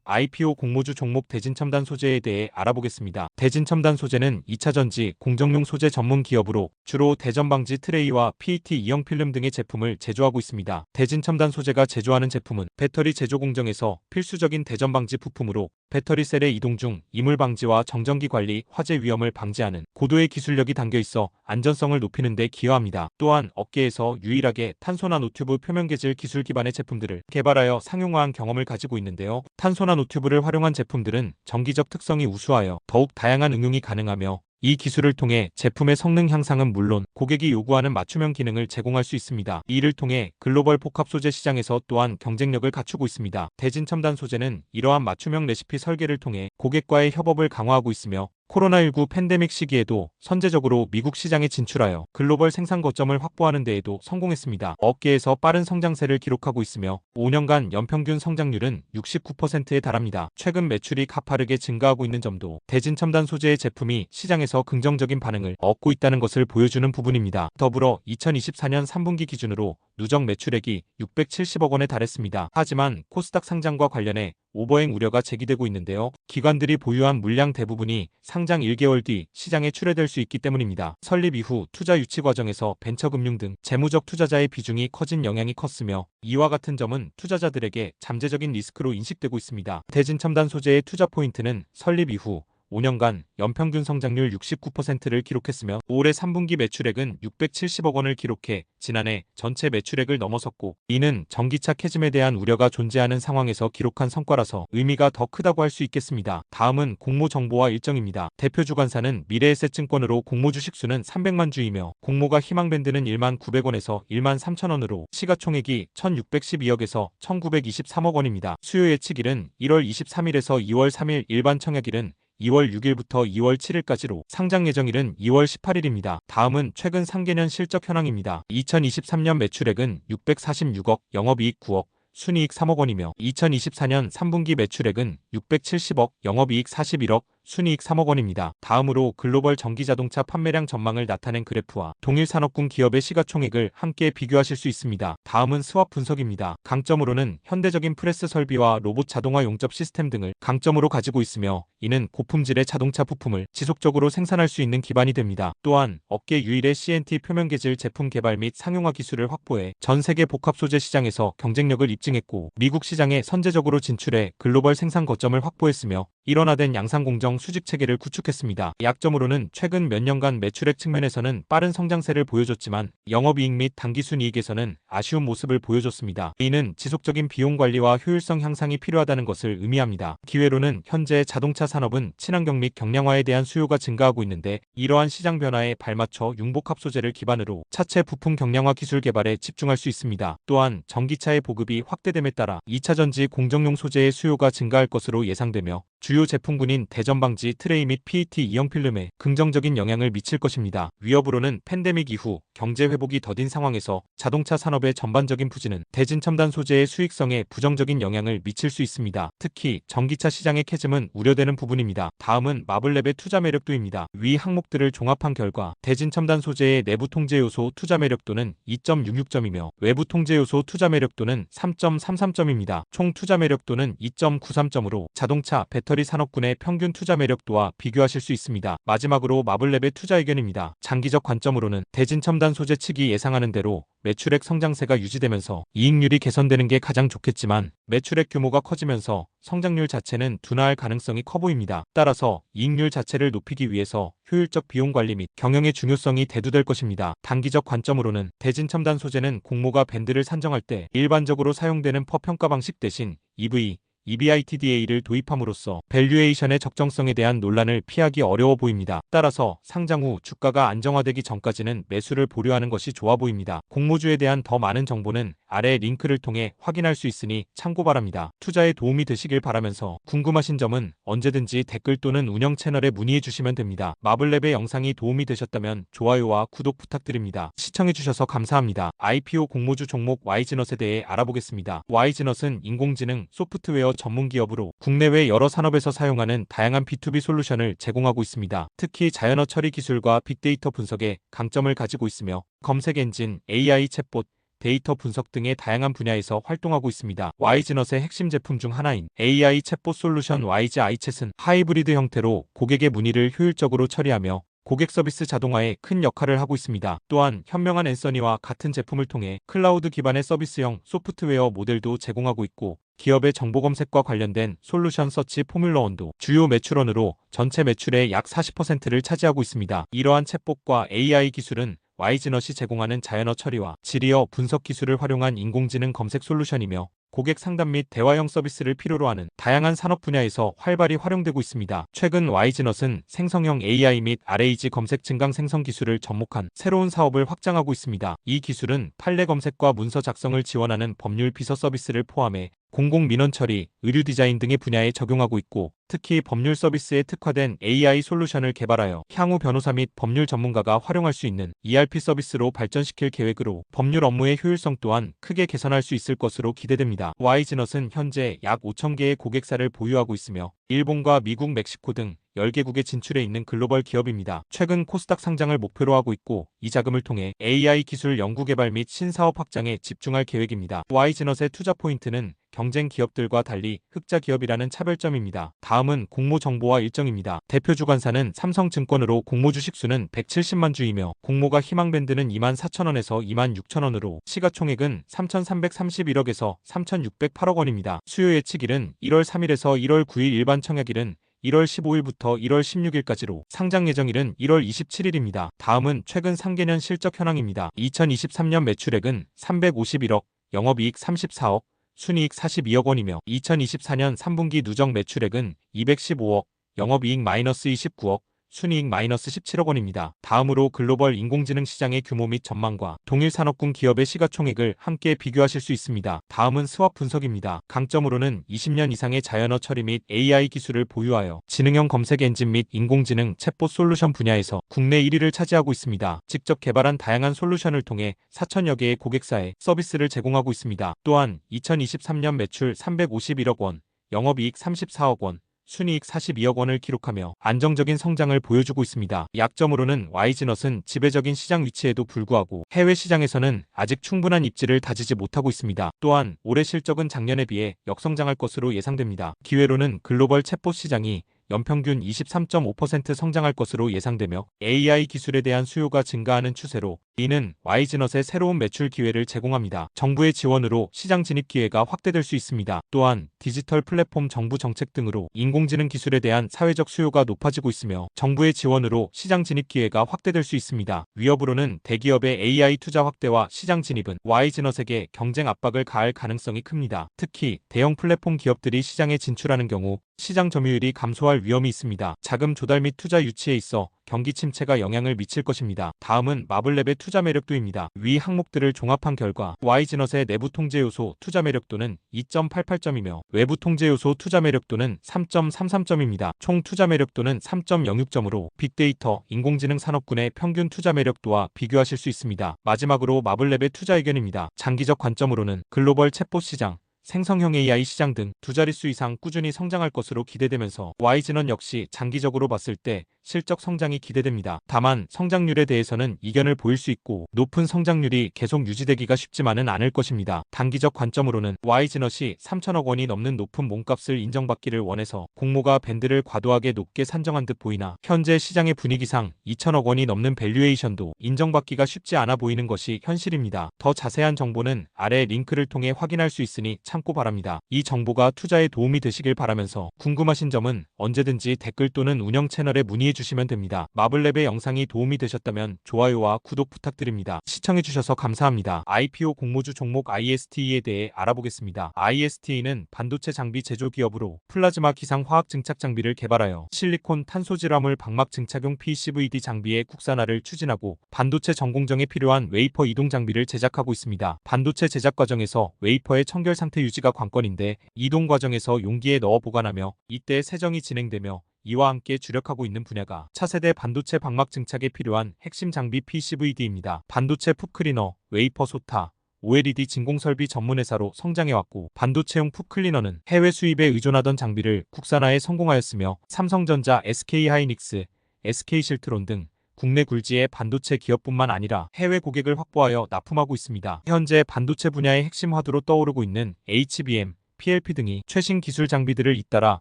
IPO 공모주 종목 대진첨단 소재에 대해 알아보겠습니다. 대진첨단 소재는 2차전지 공정용 소재 전문 기업으로 주로 대전방지 트레이와 PET 이형 필름 등의 제품을 제조하고 있습니다. 대진첨단 소재가 제조하는 제품은 배터리 제조 공정에서 필수적인 대전방지 부품으로 배터리 셀의 이동 중 이물 방지와 정전기 관리, 화재 위험을 방지하는 고도의 기술력이 담겨 있어 안전성을 높이는 데 기여합니다. 또한 업계에서 유일하게 탄소 나노튜브 표면 계질 기술 기반의 제품들을 개발하여 상용화한 경험을 가지고 있는데요. 탄소 나노튜브를 활용한 제품들은 전기적 특성이 우수하여 더욱 다양한 응용이 가능하며 이 기술을 통해 제품의 성능 향상은 물론 고객이 요구하는 맞춤형 기능을 제공할 수 있습니다. 이를 통해 글로벌 복합 소재 시장에서 또한 경쟁력을 갖추고 있습니다. 대진첨단 소재는 이러한 맞춤형 레시피 설계를 통해 고객과의 협업을 강화하고 있으며 코로나19 팬데믹 시기에도 선제적으로 미국 시장에 진출하여 글로벌 생산 거점을 확보하는 데에도 성공했습니다. 업계에서 빠른 성장세를 기록하고 있으며 5년간 연평균 성장률은 69%에 달합니다. 최근 매출이 가파르게 증가하고 있는 점도 대진첨단 소재의 제품이 시장에서 긍정적인 반응을 얻고 있다는 것을 보여주는 부분입니다. 더불어 2024년 3분기 기준으로 누적 매출액이 670억 원에 달했습니다. 하지만 코스닥 상장과 관련해 오버행 우려가 제기되고 있는데요. 기관들이 보유한 물량 대부분이 상장 1개월 뒤 시장에 출회될 수 있기 때문입니다. 설립 이후 투자 유치 과정에서 벤처금융 등 재무적 투자자의 비중이 커진 영향이 컸으며 이와 같은 점은 투자자들에게 잠재적인 리스크로 인식되고 있습니다. 대진첨단 소재의 투자 포인트는 설립 이후 5년간 연평균 성장률 69%를 기록했으며 올해 3분기 매출액은 670억 원을 기록해 지난해 전체 매출액을 넘어섰고 이는 전기차 캐즘에 대한 우려가 존재하는 상황에서 기록한 성과라서 의미가 더 크다고 할 수 있겠습니다. 다음은 공모 정보와 일정입니다. 대표 주관사는 미래에셋증권으로 공모 주식수는 300만 주이며 공모가 희망밴드는 1만 900원에서 1만 3천 원으로 시가총액이 1612억에서 1923억 원입니다. 수요 예측일은 1월 23일에서 2월 3일, 일반 청약일은 2월 6일부터 2월 7일까지로 상장 예정일은 2월 18일입니다. 다음은 최근 상계년 실적 현황입니다. 2023년 매출액은 646억, 영업이익 9억, 순이익 3억 원이며 2024년 3분기 매출액은 670억, 영업이익 41억, 순이익 3억 원입니다. 다음으로 글로벌 전기자동차 판매량 전망을 나타낸 그래프와 동일 산업군 기업의 시가총액을 함께 비교하실 수 있습니다. 다음은 스왑 분석입니다. 강점으로는 현대적인 프레스 설비와 로봇 자동화 용접 시스템 등을 강점으로 가지고 있으며 이는 고품질의 자동차 부품을 지속적으로 생산할 수 있는 기반이 됩니다. 또한 업계 유일의 CNT 표면 계질 제품 개발 및 상용화 기술을 확보해 전 세계 복합 소재 시장에서 경쟁력을 입증했고 미국 시장에 선제적으로 진출해 글로벌 생산 거점을 확보했으며 일원화된 양산 공정 수직 체계를 구축했습니다. 약점으로는 최근 몇 년간 매출액 측면에서는 빠른 성장세를 보여줬지만 영업이익 및 당기순이익에서는 아쉬운 모습을 보여줬습니다. 이는 지속적인 비용 관리와 효율성 향상이 필요하다는 것을 의미합니다. 기회로는 현재 자동차 산업은 친환경 및 경량화에 대한 수요가 증가하고 있는데 이러한 시장 변화에 발맞춰 융복합 소재를 기반으로 차체 부품 경량화 기술 개발에 집중할 수 있습니다. 또한 전기차의 보급이 확대됨에 따라 2차전지 공정용 소재의 수요가 증가할 것으로 예상되며 주요 제품군인 대전방지 트레이 및 PET 이형 필름에 긍정적인 영향을 미칠 것입니다. 위협으로는 팬데믹 이후 경제 회복이 더딘 상황에서 자동차 산업의 전반적인 부진은 대진첨단 소재의 수익성에 부정적인 영향을 미칠 수 있습니다. 특히 전기차 시장의 캐즘은 우려되는 부분입니다. 다음은 마블랩의 투자 매력도입니다. 위 항목들을 종합한 결과 대진첨단 소재의 내부 통제 요소 투자 매력도는 2.66점이며 외부 통제 요소 투자 매력도는 3.33점입니다. 총 투자 매력도는 2.93점으로 자동차, 배터리 산업군의 평균 투자 매력도와 비교하실 수 있습니다. 마지막으로 마블랩의 투자 의견입니다. 장기적 관점으로는 대진첨단 소재 측이 예상하는 대로 매출액 성장세가 유지되면서 이익률이 개선되는 게 가장 좋겠지만 매출액 규모가 커지면서 성장률 자체는 둔화할 가능성이 커 보입니다. 따라서 이익률 자체를 높이기 위해서 효율적 비용 관리 및 경영의 중요성이 대두될 것입니다. 단기적 관점으로는 대진첨단 소재는 공모가 밴드를 산정할 때 일반적으로 사용되는 평가 방식 대신 EV, EBITDA를 도입함으로써 밸류에이션의 적정성에 대한 논란을 피하기 어려워 보입니다. 따라서 상장 후 주가가 안정화되기 전까지는 매수를 보류하는 것이 좋아 보입니다. 공모주에 대한 더 많은 정보는 아래 링크를 통해 확인할 수 있으니 참고 바랍니다. 투자에 도움이 되시길 바라면서 궁금하신 점은 언제든지 댓글 또는 운영 채널에 문의해 주시면 됩니다. 마블랩의 영상이 도움이 되셨다면 좋아요와 구독 부탁드립니다. 시청해주셔서 감사합니다. IPO 공모주 종목 YG넛에 대해 알아보겠습니다. YG넛은 인공지능, 소프트웨어 전문 기업으로 국내외 여러 산업에서 사용하는 다양한 B2B 솔루션을 제공하고 있습니다. 특히 자연어 처리 기술과 빅데이터 분석에 강점을 가지고 있으며 검색 엔진, AI 챗봇, 데이터 분석 등의 다양한 분야에서 활동하고 있습니다. 와이즈넛의 핵심 제품 중 하나인 AI 챗봇 솔루션 와이즈 아이챗은 하이브리드 형태로 고객의 문의를 효율적으로 처리하며 고객 서비스 자동화에 큰 역할을 하고 있습니다. 또한 현명한 앤서니와 같은 제품을 통해 클라우드 기반의 서비스형 소프트웨어 모델도 제공하고 있고 기업의 정보 검색과 관련된 솔루션 서치 포뮬러1도 주요 매출원으로 전체 매출의 약 40%를 차지하고 있습니다. 이러한 챗봇과 AI 기술은 와이즈넛이 제공하는 자연어 처리와 질의어 분석 기술을 활용한 인공지능 검색 솔루션이며 고객 상담 및 대화형 서비스를 필요로 하는 다양한 산업 분야에서 활발히 활용되고 있습니다. 최근 와이즈넛은 생성형 AI 및 RAG 검색 증강 생성 기술을 접목한 새로운 사업을 확장하고 있습니다. 이 기술은 판례 검색과 문서 작성을 지원하는 법률 비서 서비스를 포함해 공공민원 처리, 의류 디자인 등의 분야에 적용하고 있고 특히 법률 서비스에 특화된 AI 솔루션을 개발하여 향후 변호사 및 법률 전문가가 활용할 수 있는 ERP 서비스로 발전시킬 계획으로 법률 업무의 효율성 또한 크게 개선할 수 있을 것으로 기대됩니다. 와이즈넛은 현재 약 5,000개의 고객사를 보유하고 있으며 일본과 미국, 멕시코 등 10개국에 진출해 있는 글로벌 기업입니다. 최근 코스닥 상장을 목표로 하고 있고 이 자금을 통해 AI 기술 연구개발 및 신사업 확장에 집중할 계획입니다. 와이즈넛의 투자 포인트는 경쟁 기업들과 달리 흑자 기업이라는 차별점입니다. 다음은 공모 정보와 일정입니다. 대표 주관사는 삼성증권으로 공모 주식 수는 170만 주이며 공모가 희망밴드는 24,000원에서 26,000원으로 시가총액은 3,331억에서 3,608억 원입니다. 수요 예측일은 1월 3일에서 1월 9일 일반 청약일은 1월 15일부터 1월 16일까지로 상장 예정일은 1월 27일입니다. 다음은 최근 상계년 실적 현황입니다. 2023년 매출액은 351억, 영업이익 34억, 순이익 42억 원이며 2024년 3분기 누적 매출액은 215억, 영업이익 마이너스 29억, 순이익 마이너스 17억 원입니다. 다음으로 글로벌 인공지능 시장의 규모 및 전망과 동일 산업군 기업의 시가총액을 함께 비교하실 수 있습니다. 다음은 스왑 분석입니다. 강점으로는 20년 이상의 자연어 처리 및 AI 기술을 보유하여 지능형 검색 엔진 및 인공지능 챗봇 솔루션 분야에서 국내 1위를 차지하고 있습니다. 직접 개발한 다양한 솔루션을 통해 4,000여 개의 고객사에 서비스를 제공하고 있습니다. 또한 2023년 매출 351억 원, 영업이익 34억 원, 순이익 42억 원을 기록하며 안정적인 성장을 보여주고 있습니다. 약점으로는 와이즈넛은 지배적인 시장 위치에도 불구하고 해외 시장에서는 아직 충분한 입지를 다지지 못하고 있습니다. 또한 올해 실적은 작년에 비해 역성장할 것으로 예상됩니다. 기회로는 글로벌 챗봇 시장이 연평균 23.5% 성장할 것으로 예상되며 AI 기술에 대한 수요가 증가하는 추세로 이는 와이즈넛의 새로운 매출 기회를 제공합니다. 정부의 지원으로 시장 진입 기회가 확대될 수 있습니다. 또한 디지털 플랫폼 정부 정책 등으로 인공지능 기술에 대한 사회적 수요가 높아지고 있으며 정부의 지원으로 시장 진입 기회가 확대될 수 있습니다. 위협으로는 대기업의 AI 투자 확대와 시장 진입은 와이즈넛에게 경쟁 압박을 가할 가능성이 큽니다. 특히 대형 플랫폼 기업들이 시장에 진출하는 경우 시장 점유율이 감소할 위험이 있습니다. 자금 조달 및 투자 유치에 있어 경기 침체가 영향을 미칠 것입니다. 다음은 마블랩의 투자 매력도입니다. 위 항목들을 종합한 결과 와이즈넛의 내부 통제 요소 투자 매력도는 2.88점이며 외부 통제 요소 투자 매력도는 3.33점입니다. 총 투자 매력도는 3.06점으로 빅데이터, 인공지능 산업군의 평균 투자 매력도와 비교하실 수 있습니다. 마지막으로 마블랩의 투자 의견입니다. 장기적 관점으로는 글로벌 챗봇 시장, 생성형 AI 시장 등 두 자릿수 이상 꾸준히 성장할 것으로 기대되면서 와이즈넛 역시 장기적으로 봤을 때 실적 성장이 기대됩니다. 다만 성장률에 대해서는 이견을 보일 수 있고 높은 성장률이 계속 유지되기가 쉽지만은 않을 것입니다. 단기적 관점으로는 와이즈넛이 3천억 원이 넘는 높은 몸값을 인정받기를 원해서 공모가 밴드를 과도하게 높게 산정한 듯 보이나 현재 시장의 분위기상 2천억 원이 넘는 밸류에이션도 인정받기가 쉽지 않아 보이는 것이 현실입니다. 더 자세한 정보는 아래 링크를 통해 확인할 수 있으니 참고 바랍니다. 이 정보가 투자에 도움이 되시길 바라면서 궁금하신 점은 언제든지 댓글 또는 운영 채널에 문의해 주시면 됩니다. 마블랩의 영상이 도움이 되셨다면 좋아요와 구독 부탁드립니다. 시청해주셔서 감사합니다. IPO 공모주 종목 ISTE에 대해 알아보겠습니다. ISTE는 반도체 장비 제조 기업으로 플라즈마 기상 화학 증착 장비를 개발하여 실리콘 탄소질화물 방막 증착용 PCVD 장비의 국산화를 추진하고 반도체 전공정에 필요한 웨이퍼 이동 장비를 제작하고 있습니다. 반도체 제작 과정에서 웨이퍼의 청결 상태 유지가 관건인데 이동 과정에서 용기에 넣어 보관하며 이때 세정이 진행되며 이와 함께 주력하고 있는 분야가 차세대 반도체 방막 증착에 필요한 핵심 장비 PCVD입니다. 반도체 풋클리너, 웨이퍼 소타, OLED 진공설비 전문회사로 성장해왔고 반도체용 풋클리너는 해외 수입에 의존하던 장비를 국산화에 성공하였으며 삼성전자, SK하이닉스, SK실트론 등 국내 굴지의 반도체 기업뿐만 아니라 해외 고객을 확보하여 납품하고 있습니다. 현재 반도체 분야의 핵심 화두로 떠오르고 있는 HBM, PLP 등이 최신 기술 장비들을 잇따라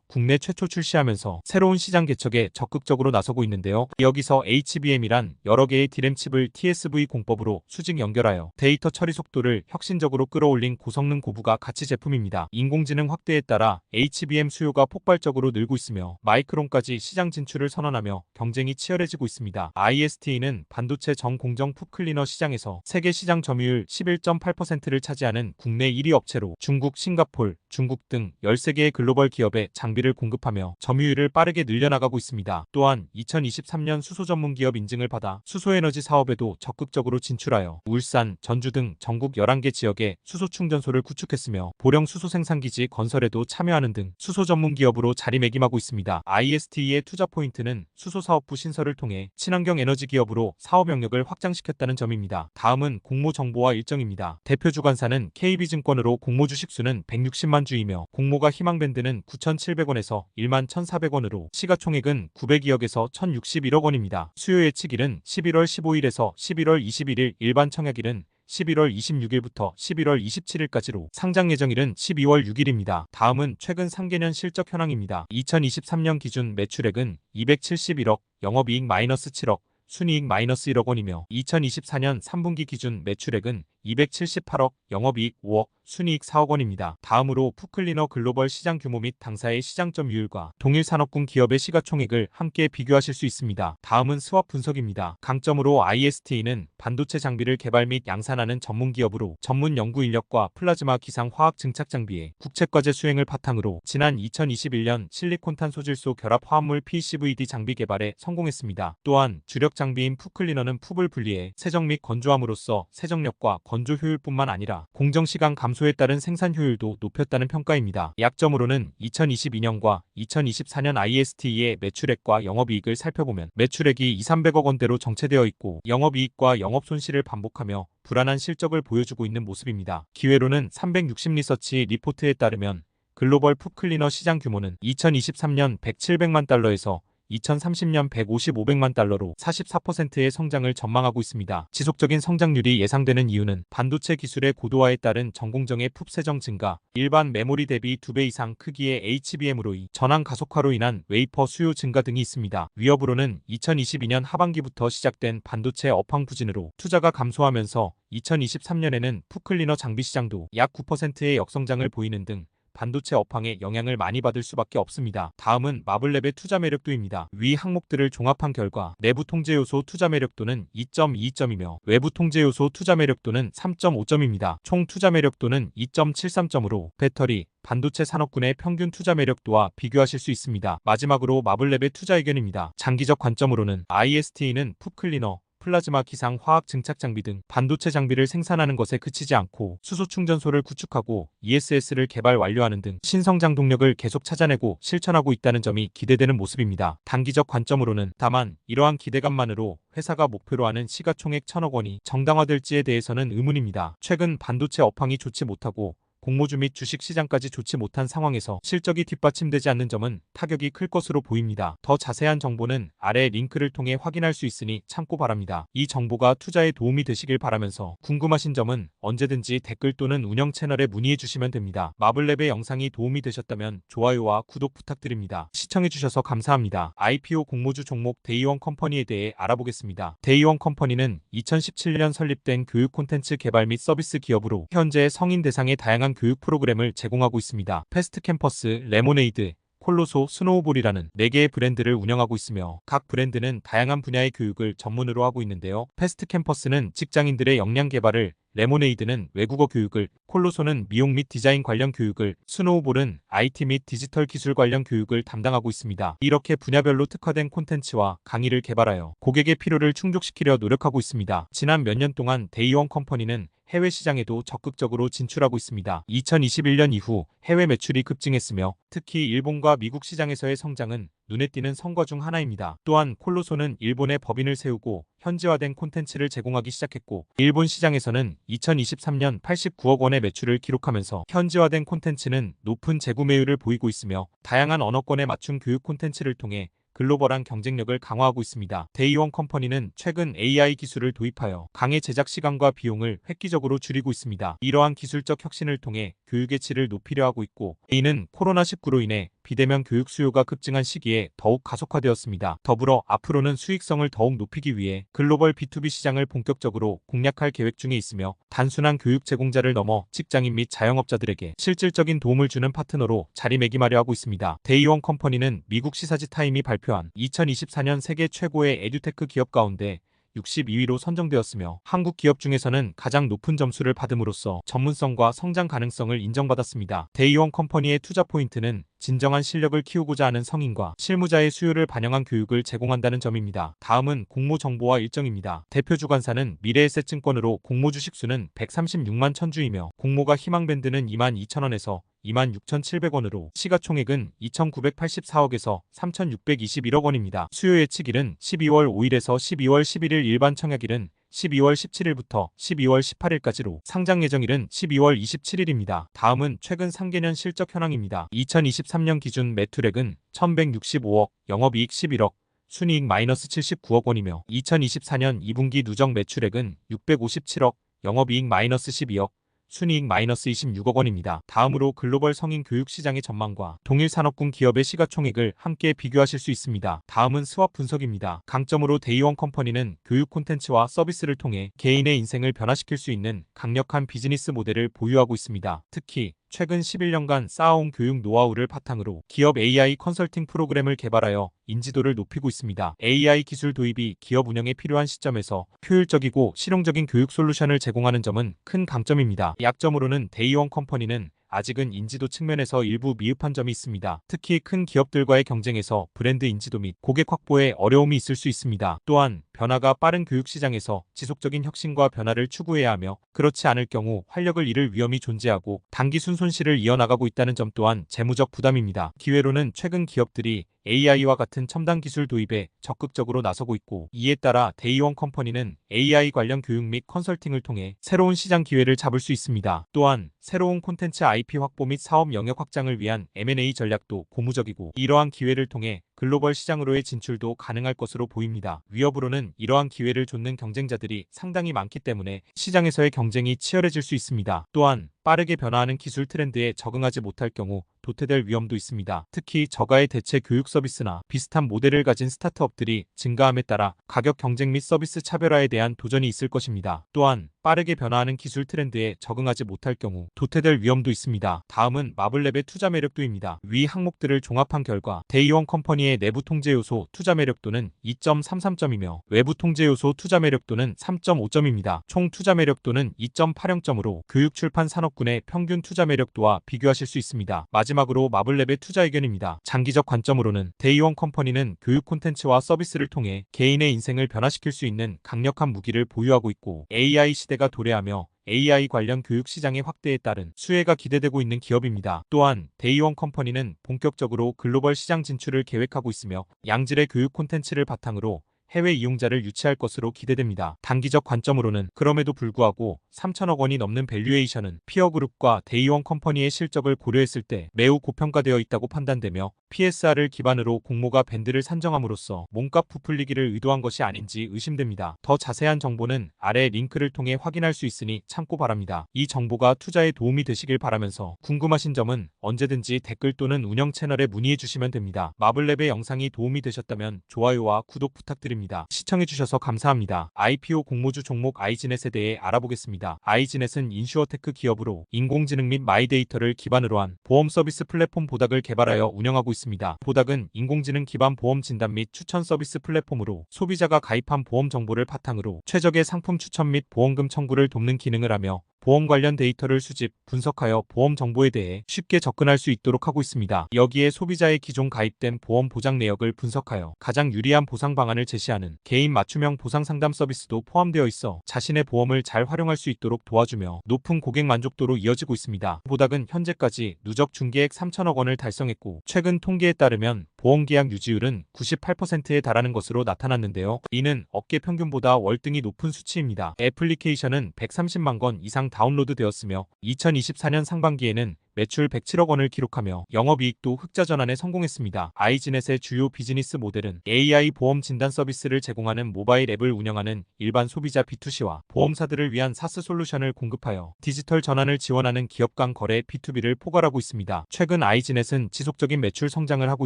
국내 최초 출시하면서 새로운 시장 개척에 적극적으로 나서고 있는데요. 여기서 HBM이란 여러 개의 D램 칩을 TSV 공법으로 수직 연결하여 데이터 처리 속도를 혁신적으로 끌어올린 고성능 고부가 가치 제품입니다. 인공지능 확대에 따라 HBM 수요가 폭발적으로 늘고 있으며 마이크론까지 시장 진출을 선언하며 경쟁이 치열해지고 있습니다. IST는 반도체 전공정 풋클리너 시장에서 세계 시장 점유율 11.8%를 차지하는 국내 1위 업체로 중국, 싱가폴, 중국 등 13개의 글로벌 기업에 장비를 공급하며 점유율을 빠르게 늘려나가고 있습니다. 또한 2023년 수소 전문 기업 인증을 받아 수소에너지 사업에도 적극적으로 진출하여 울산, 전주 등 전국 11개 지역에 수소 충전소를 구축했으며 보령 수소 생산기지 건설에도 참여하는 등 수소 전문 기업으로 자리매김하고 있습니다. IST의 투자 포인트는 수소 사업부 신설을 통해 친환경 에너지 기업으로 사업 영역을 확장시켰다는 점입니다. 다음은 공모 정보와 일정입니다. 대표 주관사는 KB증권으로 공모 주식 수는 160만 주이며 공모가 희망밴드는 9,700원에서 1만 1,400원으로 시가총액은 902억에서 1,061억 원입니다. 수요 예측일은 11월 15일에서 11월 21일, 일반 청약일은 11월 26일부터 11월 27일까지로 상장 예정일은 12월 6일입니다. 다음은 최근 상계년 실적 현황입니다. 2023년 기준 매출액은 271억, 영업이익 -7억, 순이익 -1억 원이며 2024년 3분기 기준 매출액은 278억, 영업이익 5억, 순이익 4억 원입니다. 다음으로 풋클리너 글로벌 시장 규모 및 당사의 시장 점유율과 동일 산업군 기업의 시가총액을 함께 비교하실 수 있습니다. 다음은 스왑 분석입니다. 강점으로 IST는 반도체 장비를 개발 및 양산하는 전문 기업으로 전문 연구 인력과 플라즈마 기상 화학 증착 장비의 국책과제 수행을 바탕으로 지난 2021년 실리콘탄 소질소 결합 화합물 PCVD 장비 개발에 성공했습니다. 또한 주력 장비인 풋클리너는 풋을 분리해 세정 및 건조함으로써 세정력과 건조 효율뿐만 아니라 공정 시간 감소에 따른 생산 효율도 높였다는 평가입니다. 약점으로는 2022년과 2024년 IST의 매출액과 영업이익을 살펴보면 매출액이 2,300억 원대로 정체되어 있고 영업이익과 영업손실을 반복하며 불안한 실적을 보여주고 있는 모습입니다. 기회로는 360리서치 리포트에 따르면 글로벌 풋클리너 시장 규모는 2023년 1,700만 달러에서 2030년 150-500만 달러로 44%의 성장을 전망하고 있습니다. 지속적인 성장률이 예상되는 이유는 반도체 기술의 고도화에 따른 전공정의 풋 세정 증가, 일반 메모리 대비 2배 이상 크기의 HBM으로의 전환 가속화로 인한 웨이퍼 수요 증가 등이 있습니다. 위협으로는 2022년 하반기부터 시작된 반도체 업황 부진으로 투자가 감소하면서 2023년에는 풋클리너 장비 시장도 약 9%의 역성장을 보이는 등 반도체 업황에 영향을 많이 받을 수밖에 없습니다. 다음은 마블랩의 투자 매력도입니다. 위 항목들을 종합한 결과 내부 통제 요소 투자 매력도는 2.22점이며 외부 통제 요소 투자 매력도는 3.5점입니다. 총 투자 매력도는 2.73점으로 배터리, 반도체 산업군의 평균 투자 매력도와 비교하실 수 있습니다. 마지막으로 마블랩의 투자 의견입니다. 장기적 관점으로는 IST는 풋클리너, 플라즈마 기상 화학 증착 장비 등 반도체 장비를 생산하는 것에 그치지 않고 수소 충전소를 구축하고 ESS를 개발 완료하는 등 신성장 동력을 계속 찾아내고 실천하고 있다는 점이 기대되는 모습입니다. 단기적 관점으로는 다만 이러한 기대감만으로 회사가 목표로 하는 시가총액 1,000억 원이 정당화될지에 대해서는 의문입니다. 최근 반도체 업황이 좋지 못하고 공모주 및 주식시장까지 좋지 못한 상황에서 실적이 뒷받침되지 않는 점은 타격이 클 것으로 보입니다. 더 자세한 정보는 아래 링크를 통해 확인할 수 있으니 참고 바랍니다. 이 정보가 투자에 도움이 되시길 바라면서 궁금하신 점은 언제든지 댓글 또는 운영 채널에 문의해 주시면 됩니다. 마블랩의 영상이 도움이 되셨다면 좋아요와 구독 부탁드립니다. 시청해주셔서 감사합니다. IPO 공모주 종목 데이원 컴퍼니에 대해 알아보겠습니다. 데이원 컴퍼니는 2017년 설립된 교육 콘텐츠 개발 및 서비스 기업으로 현재 성인 대상의 다양한 교육 프로그램을 제공하고 있습니다. 패스트 캠퍼스, 레모네이드, 콜로소, 스노우볼이라는 4개의 브랜드를 운영하고 있으며 각 브랜드는 다양한 분야의 교육을 전문으로 하고 있는데요. 패스트 캠퍼스는 직장인들의 역량 개발을, 레모네이드는 외국어 교육을, 콜로소는 미용 및 디자인 관련 교육을, 스노우볼은 IT 및 디지털 기술 관련 교육을 담당하고 있습니다. 이렇게 분야별로 특화된 콘텐츠와 강의를 개발하여 고객의 필요를 충족시키려 노력하고 있습니다. 지난 몇 년 동안 데이원 컴퍼니는 해외 시장에도 적극적으로 진출하고 있습니다. 2021년 이후 해외 매출이 급증했으며 특히 일본과 미국 시장에서의 성장은 눈에 띄는 성과 중 하나입니다. 또한 콜로소는 일본에 법인을 세우고 현지화된 콘텐츠를 제공하기 시작했고 일본 시장에서는 2023년 89억 원의 매출을 기록하면서 현지화된 콘텐츠는 높은 재구매율을 보이고 있으며 다양한 언어권에 맞춘 교육 콘텐츠를 통해 글로벌한 경쟁력을 강화하고 있습니다. 데이원 컴퍼니는 최근 AI 기술을 도입하여 강의 제작 시간과 비용을 획기적으로 줄이고 있습니다. 이러한 기술적 혁신을 통해 교육의 질을 높이려 하고 있고, 이는 코로나19로 인해 비대면 교육 수요가 급증한 시기에 더욱 가속화되었습니다. 더불어 앞으로는 수익성을 더욱 높이기 위해 글로벌 B2B 시장을 본격적으로 공략할 계획 중에 있으며, 단순한 교육 제공자를 넘어 직장인 및 자영업자들에게 실질적인 도움을 주는 파트너로 자리매김하려 하고 있습니다. 데이원 컴퍼니는 미국 시사지 타임이 발표한 2024년 세계 최고의 에듀테크 기업 가운데 62위로 선정되었으며, 한국 기업 중에서는 가장 높은 점수를 받음으로써 전문성과 성장 가능성을 인정받았습니다. 데이원 컴퍼니의 투자 포인트는 진정한 실력을 키우고자 하는 성인과 실무자의 수요를 반영한 교육을 제공한다는 점입니다. 다음은 공모 정보와 일정입니다. 대표 주관사는 미래에셋증권으로 공모 주식수는 136만 1000주이며 공모가 희망밴드는 22,000원에서 26,700원으로 시가총액은 2,984억에서 3,621억 원입니다. 수요 예측일은 12월 5일에서 12월 11일, 일반 청약일은 12월 17일부터 12월 18일까지로 상장 예정일은 12월 27일입니다. 다음은 최근 3개년 실적 현황입니다. 2023년 기준 매출액은 1,165억, 영업이익 11억, 순이익 마이너스 79억 원이며 2024년 2분기 누적 매출액은 657억, 영업이익 마이너스 12억, 순이익 마이너스 26억 원입니다. 다음으로 글로벌 성인 교육 시장의 전망과 동일 산업군 기업의 시가총액을 함께 비교하실 수 있습니다. 다음은 스왑 분석입니다. 강점으로 데이원 컴퍼니는 교육 콘텐츠와 서비스를 통해 개인의 인생을 변화시킬 수 있는 강력한 비즈니스 모델을 보유하고 있습니다. 특히 최근 11년간 쌓아온 교육 노하우를 바탕으로 기업 AI 컨설팅 프로그램을 개발하여 인지도를 높이고 있습니다. AI 기술 도입이 기업 운영에 필요한 시점에서 효율적이고 실용적인 교육 솔루션을 제공하는 점은 큰 강점입니다. 약점으로는 데이원 컴퍼니는 아직은 인지도 측면에서 일부 미흡한 점이 있습니다. 특히 큰 기업들과의 경쟁에서 브랜드 인지도 및 고객 확보에 어려움이 있을 수 있습니다. 또한 변화가 빠른 교육 시장에서 지속적인 혁신과 변화를 추구해야 하며, 그렇지 않을 경우 활력을 잃을 위험이 존재하고 단기순 손실을 이어나가고 있다는 점 또한 재무적 부담입니다. 기회로는 최근 기업들이 AI와 같은 첨단 기술 도입에 적극적으로 나서고 있고, 이에 따라 데이원 컴퍼니는 AI 관련 교육 및 컨설팅을 통해 새로운 시장 기회를 잡을 수 있습니다. 또한 새로운 콘텐츠 IP 확보 및 사업 영역 확장을 위한 M&A 전략도 고무적이고, 이러한 기회를 통해 글로벌 시장으로의 진출도 가능할 것으로 보입니다. 위협으로는 이러한 기회를 좇는 경쟁자들이 상당히 많기 때문에 시장에서의 경쟁이 치열해질 수 있습니다. 또한 빠르게 변화하는 기술 트렌드에 적응하지 못할 경우 도태될 위험도 있습니다. 특히 저가의 대체 교육 서비스나 비슷한 모델을 가진 스타트업들이 증가함에 따라 가격 경쟁 및 서비스 차별화에 대한 도전이 있을 것입니다. 또한 빠르게 변화하는 기술 트렌드에 적응하지 못할 경우 도태될 위험도 있습니다. 다음은 마블랩의 투자 매력도입니다. 위 항목들을 종합한 결과 데이원 컴퍼니의 내부 통제 요소 투자 매력도는 2.33점이며 외부 통제 요소 투자 매력도는 3.5점입니다. 총 투자 매력도는 2.80점으로 교육 출판 산업군의 평균 투자 매력도와 비교하실 수 있습니다. 마지막으로 마블랩의 투자 의견입니다. 장기적 관점으로는 데이원 컴퍼니는 교육 콘텐츠와 서비스를 통해 개인의 인생을 변화시킬 수 있는 강력한 무기를 보유하고 있고, AI 시대가 도래하며 AI 관련 교육 시장의 확대에 따른 수혜가 기대되고 있는 기업입니다. 또한 데이원 컴퍼니는 본격적으로 글로벌 시장 진출을 계획하고 있으며, 양질의 교육 콘텐츠를 바탕으로 해외 이용자를 유치할 것으로 기대됩니다. 단기적 관점으로는 그럼에도 불구하고 3천억 원이 넘는 밸류에이션은 피어그룹과 데이원 컴퍼니의 실적을 고려했을 때 매우 고평가되어 있다고 판단되며, PSR을 기반으로 공모가 밴드를 산정함으로써 몸값 부풀리기를 의도한 것이 아닌지 의심됩니다. 더 자세한 정보는 아래 링크를 통해 확인할 수 있으니 참고 바랍니다. 이 정보가 투자에 도움이 되시길 바라면서 궁금하신 점은 언제든지 댓글 또는 운영 채널에 문의해 주시면 됩니다. 마블랩의 영상이 도움이 되셨다면 좋아요와 구독 부탁드립니다. 시청해주셔서 감사합니다. IPO 공모주 종목 아이지넷에 대해 알아보겠습니다. 아이지넷은 인슈어테크 기업으로 인공지능 및 마이데이터를 기반으로 한 보험 서비스 플랫폼 보닥을 개발하여 운영하고 있습니다. 보닥은 인공지능 기반 보험 진단 및 추천 서비스 플랫폼으로 소비자가 가입한 보험 정보를 바탕으로 최적의 상품 추천 및 보험금 청구를 돕는 기능을 하며, 보험 관련 데이터를 수집, 분석하여 보험 정보에 대해 쉽게 접근할 수 있도록 하고 있습니다. 여기에 소비자의 기존 가입된 보험 보장 내역을 분석하여 가장 유리한 보상 방안을 제시하는 개인 맞춤형 보상 상담 서비스도 포함되어 있어 자신의 보험을 잘 활용할 수 있도록 도와주며 높은 고객 만족도로 이어지고 있습니다. 보닥은 현재까지 누적 중개액 3천억 원을 달성했고, 최근 통계에 따르면 보험계약 유지율은 98%에 달하는 것으로 나타났는데요. 이는 업계 평균보다 월등히 높은 수치입니다. 애플리케이션은 130만 건 이상 다운로드 되었으며 2024년 상반기에는 매출 107억 원을 기록하며 영업이익도 흑자 전환에 성공했습니다. 아이지넷의 주요 비즈니스 모델은 AI 보험 진단 서비스를 제공하는 모바일 앱을 운영하는 일반 소비자 B2C와 보험사들을 위한 사스 솔루션을 공급하여 디지털 전환을 지원하는 기업 간 거래 B2B를 포괄하고 있습니다. 최근 아이지넷은 지속적인 매출 성장을 하고